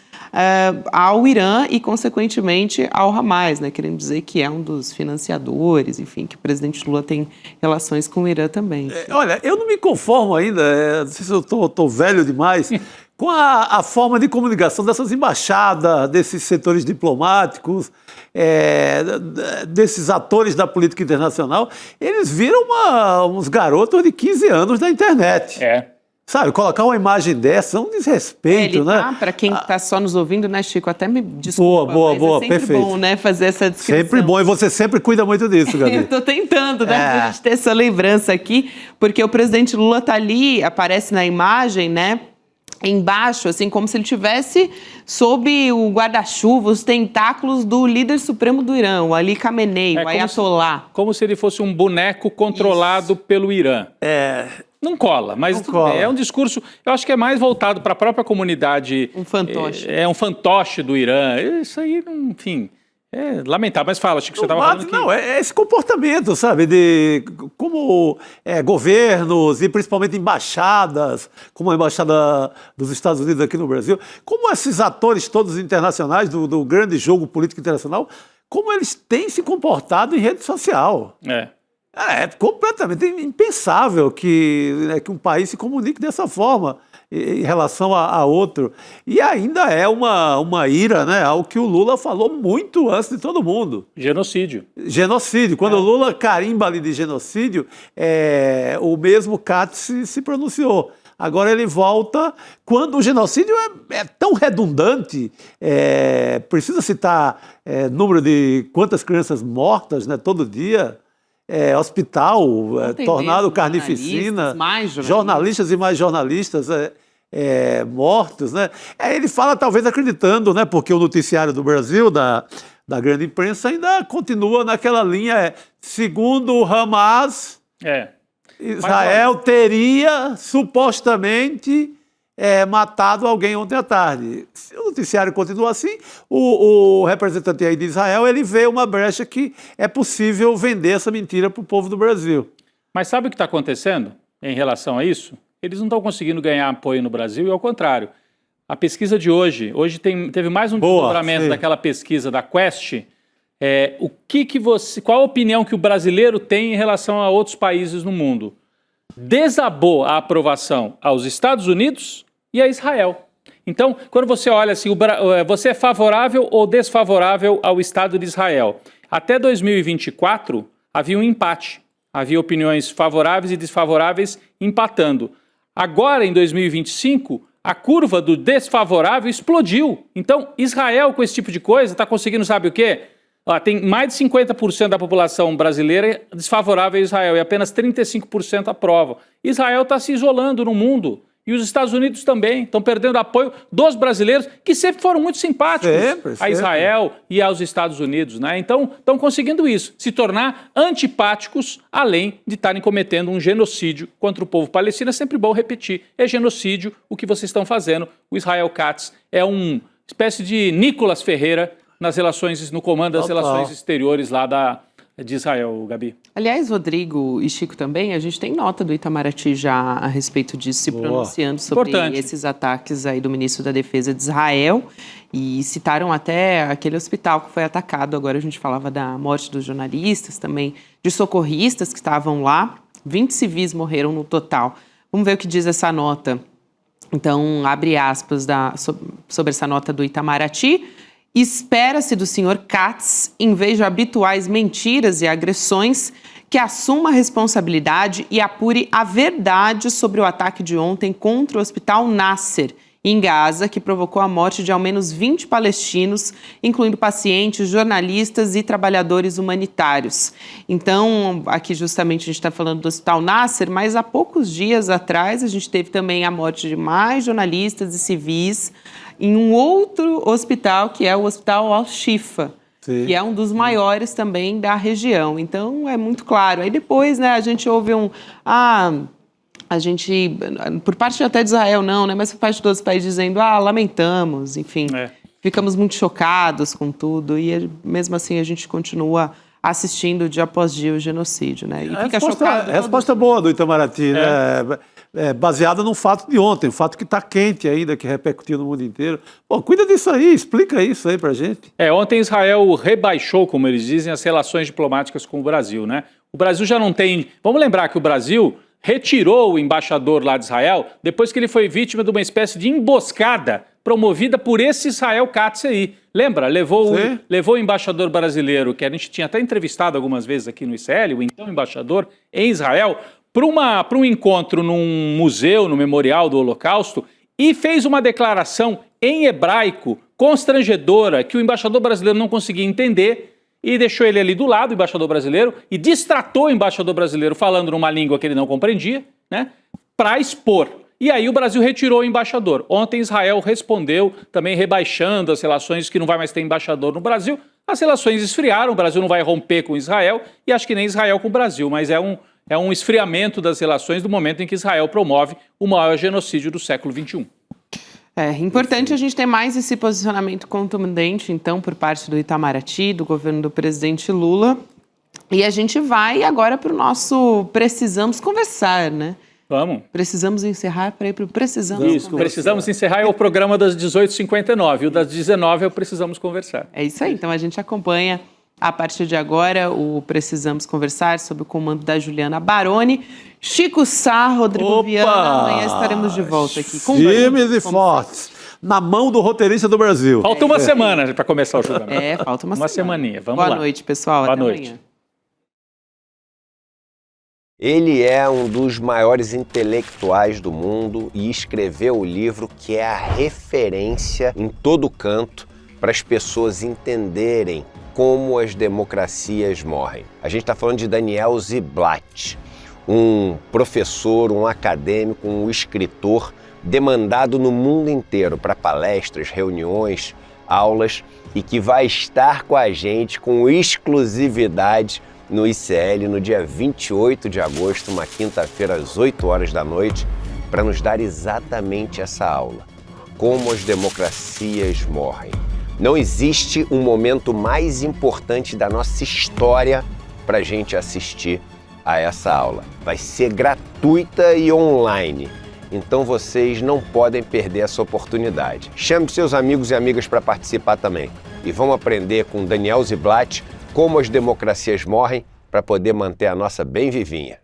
ao Irã e, consequentemente, ao Hamas, né, querendo dizer que é um dos financiadores, enfim, que o presidente Lula tem relações com o Irã também. Olha, eu não me conformo ainda, não sei se eu estou velho demais, com a forma de comunicação dessas embaixadas, desses setores diplomáticos, desses atores da política internacional. Eles viram uns garotos de 15 anos da internet. Sabe, colocar uma imagem dessa é um desrespeito, né? Para quem está só nos ouvindo, né, Chico? Até me desculpa, boa, é sempre perfeito. bom, né, fazer essa descrição. Sempre bom, e você sempre cuida muito disso, Gabi. Eu estou tentando, né, pra gente ter essa lembrança aqui, porque o presidente Lula está ali, aparece na imagem, né, embaixo, assim, como se ele tivesse sob o guarda-chuva, os tentáculos do líder supremo do Irã, o Ali Khamenei, o Ayatollah. Como se ele fosse um boneco controlado pelo Irã. Não cola, mas é um discurso, eu acho que é mais voltado para a própria comunidade. Um fantoche. É um fantoche do Irã. Isso aí, enfim, é lamentável. Mas fala, Chico, você estava falando que... Não, é esse comportamento, sabe, de como governos e principalmente embaixadas, como a Embaixada dos Estados Unidos aqui no Brasil, como esses atores todos internacionais do grande jogo político internacional, como eles têm se comportado em rede social. É completamente impensável que um país se comunique dessa forma em relação a outro. E ainda é uma ira, né, ao que o Lula falou muito antes de todo mundo. Genocídio. Quando o Lula carimba ali de genocídio, o mesmo Katz se pronunciou. Agora ele volta quando o genocídio é tão redundante, precisa citar número de quantas crianças mortas, né, todo dia, hospital, tornado carnificina, jornalistas e mais jornalistas. mortos, né? Ele fala talvez acreditando, né? Porque o noticiário do Brasil, da grande imprensa, ainda continua naquela linha, segundo o Hamas, Israel teria supostamente matado alguém ontem à tarde. Se o noticiário continua assim, o representante aí de Israel, ele vê uma brecha que é possível vender essa mentira para o povo do Brasil. Mas sabe o que está acontecendo em relação a isso? Eles não estão conseguindo ganhar apoio no Brasil e ao contrário. A pesquisa de hoje teve mais um desdobramento daquela pesquisa da Quest. Qual a opinião que o brasileiro tem em relação a outros países no mundo? Desabou a aprovação aos Estados Unidos e a Israel. Então, quando você olha assim, você é favorável ou desfavorável ao Estado de Israel? Até 2024 havia um empate. Havia opiniões favoráveis e desfavoráveis empatando. Agora, em 2025, a curva do desfavorável explodiu. Então, Israel, com esse tipo de coisa, está conseguindo, sabe o quê? Tem mais de 50% da população brasileira desfavorável a Israel e apenas 35% aprova. Israel está se isolando no mundo. E os Estados Unidos também estão perdendo apoio dos brasileiros, que sempre foram muito simpáticos a Israel e aos Estados Unidos, né? Então, estão conseguindo isso, se tornar antipáticos, além de estarem cometendo um genocídio contra o povo palestino. É sempre bom repetir, é genocídio o que vocês estão fazendo. O Israel Katz é uma espécie de Nicolas Ferreira no comando das relações exteriores lá de Israel, Gabi. Aliás, Rodrigo e Chico também, a gente tem nota do Itamaraty já a respeito disso, se pronunciando sobre esses ataques aí do ministro da Defesa de Israel, e citaram até aquele hospital que foi atacado. Agora a gente falava da morte dos jornalistas, também de socorristas que estavam lá. 20 civis morreram no total. Vamos ver o que diz essa nota. Então, abre aspas sobre essa nota do Itamaraty. Espera-se do senhor Katz, em vez de habituais mentiras e agressões, que assuma a responsabilidade e apure a verdade sobre o ataque de ontem contra o Hospital Nasser, em Gaza, que provocou a morte de ao menos 20 palestinos, incluindo pacientes, jornalistas e trabalhadores humanitários. Então, aqui justamente a gente está falando do Hospital Nasser, mas há poucos dias atrás a gente teve também a morte de mais jornalistas e civis em um outro hospital, que é o Hospital Al-Shifa, que é um dos maiores também da região. Então, é muito claro. Aí depois, né, a gente ouve a gente, por parte até de Israel não, né, mas por parte de todos os países dizendo, lamentamos, enfim, ficamos muito chocados com tudo, e mesmo assim a gente continua assistindo dia após dia o genocídio, né? E fica chocado. Resposta boa do Itamaraty, né? Baseada num fato de ontem, um fato que está quente ainda, que repercutiu no mundo inteiro. Pô, cuida disso aí, explica isso aí pra gente. Ontem Israel rebaixou, como eles dizem, as relações diplomáticas com o Brasil, né? O Brasil já não tem... Vamos lembrar que o Brasil retirou o embaixador lá de Israel depois que ele foi vítima de uma espécie de emboscada promovida por esse Israel Katz aí. Lembra? Levou o embaixador brasileiro, que a gente tinha até entrevistado algumas vezes aqui no ICL, o então embaixador em Israel, para um encontro num museu, no Memorial do Holocausto, e fez uma declaração em hebraico constrangedora que o embaixador brasileiro não conseguia entender, e deixou ele ali do lado, o embaixador brasileiro, e distratou o embaixador brasileiro falando numa língua que ele não compreendia, né, para expor. E aí o Brasil retirou o embaixador. Ontem Israel respondeu, também rebaixando as relações, que não vai mais ter embaixador no Brasil. As relações esfriaram, o Brasil não vai romper com Israel, e acho que nem Israel com o Brasil, mas é um esfriamento das relações do momento em que Israel promove o maior genocídio do século XXI. É importante a gente ter mais esse posicionamento contundente, então, por parte do Itamaraty, do governo do presidente Lula. E a gente vai agora para o nosso Precisamos Conversar, né? Vamos. Precisamos encerrar para ir para o Precisamos Conversar. Precisamos encerrar é o programa das 18h59, e o das 19 é o Precisamos Conversar. É isso aí, então a gente acompanha a partir de agora o Precisamos Conversar sob o comando da Juliana Baroni. Chico Sá, Rodrigo Viana, amanhã estaremos de volta aqui. Firmes e fortes, na mão do roteirista do Brasil. Falta uma semana para começar o julgamento. Falta uma semaninha, vamos lá. Boa noite, pessoal. Boa Até noite. Amanhã. Ele é um dos maiores intelectuais do mundo e escreveu o livro que é a referência em todo canto para as pessoas entenderem como as democracias morrem. A gente está falando de Daniel Ziblatt. um professor, um acadêmico, um escritor demandado no mundo inteiro para palestras, reuniões, aulas e que vai estar com a gente com exclusividade no ICL no dia 28 de agosto, uma quinta-feira às 8 horas da noite, para nos dar exatamente essa aula. Como as democracias morrem. Não existe um momento mais importante da nossa história para a gente assistir a essa aula. Vai ser gratuita e online. Então vocês não podem perder essa oportunidade. Chame seus amigos e amigas para participar também. E vamos aprender com Daniel Ziblatt como as democracias morrem para poder manter a nossa bem vivinha.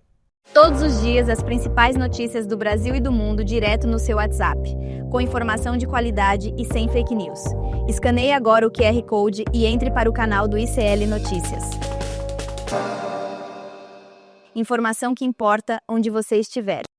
Todos os dias, as principais notícias do Brasil e do mundo direto no seu WhatsApp, com informação de qualidade e sem fake news. Escaneie agora o QR Code e entre para o canal do ICL Notícias. Informação que importa onde você estiver.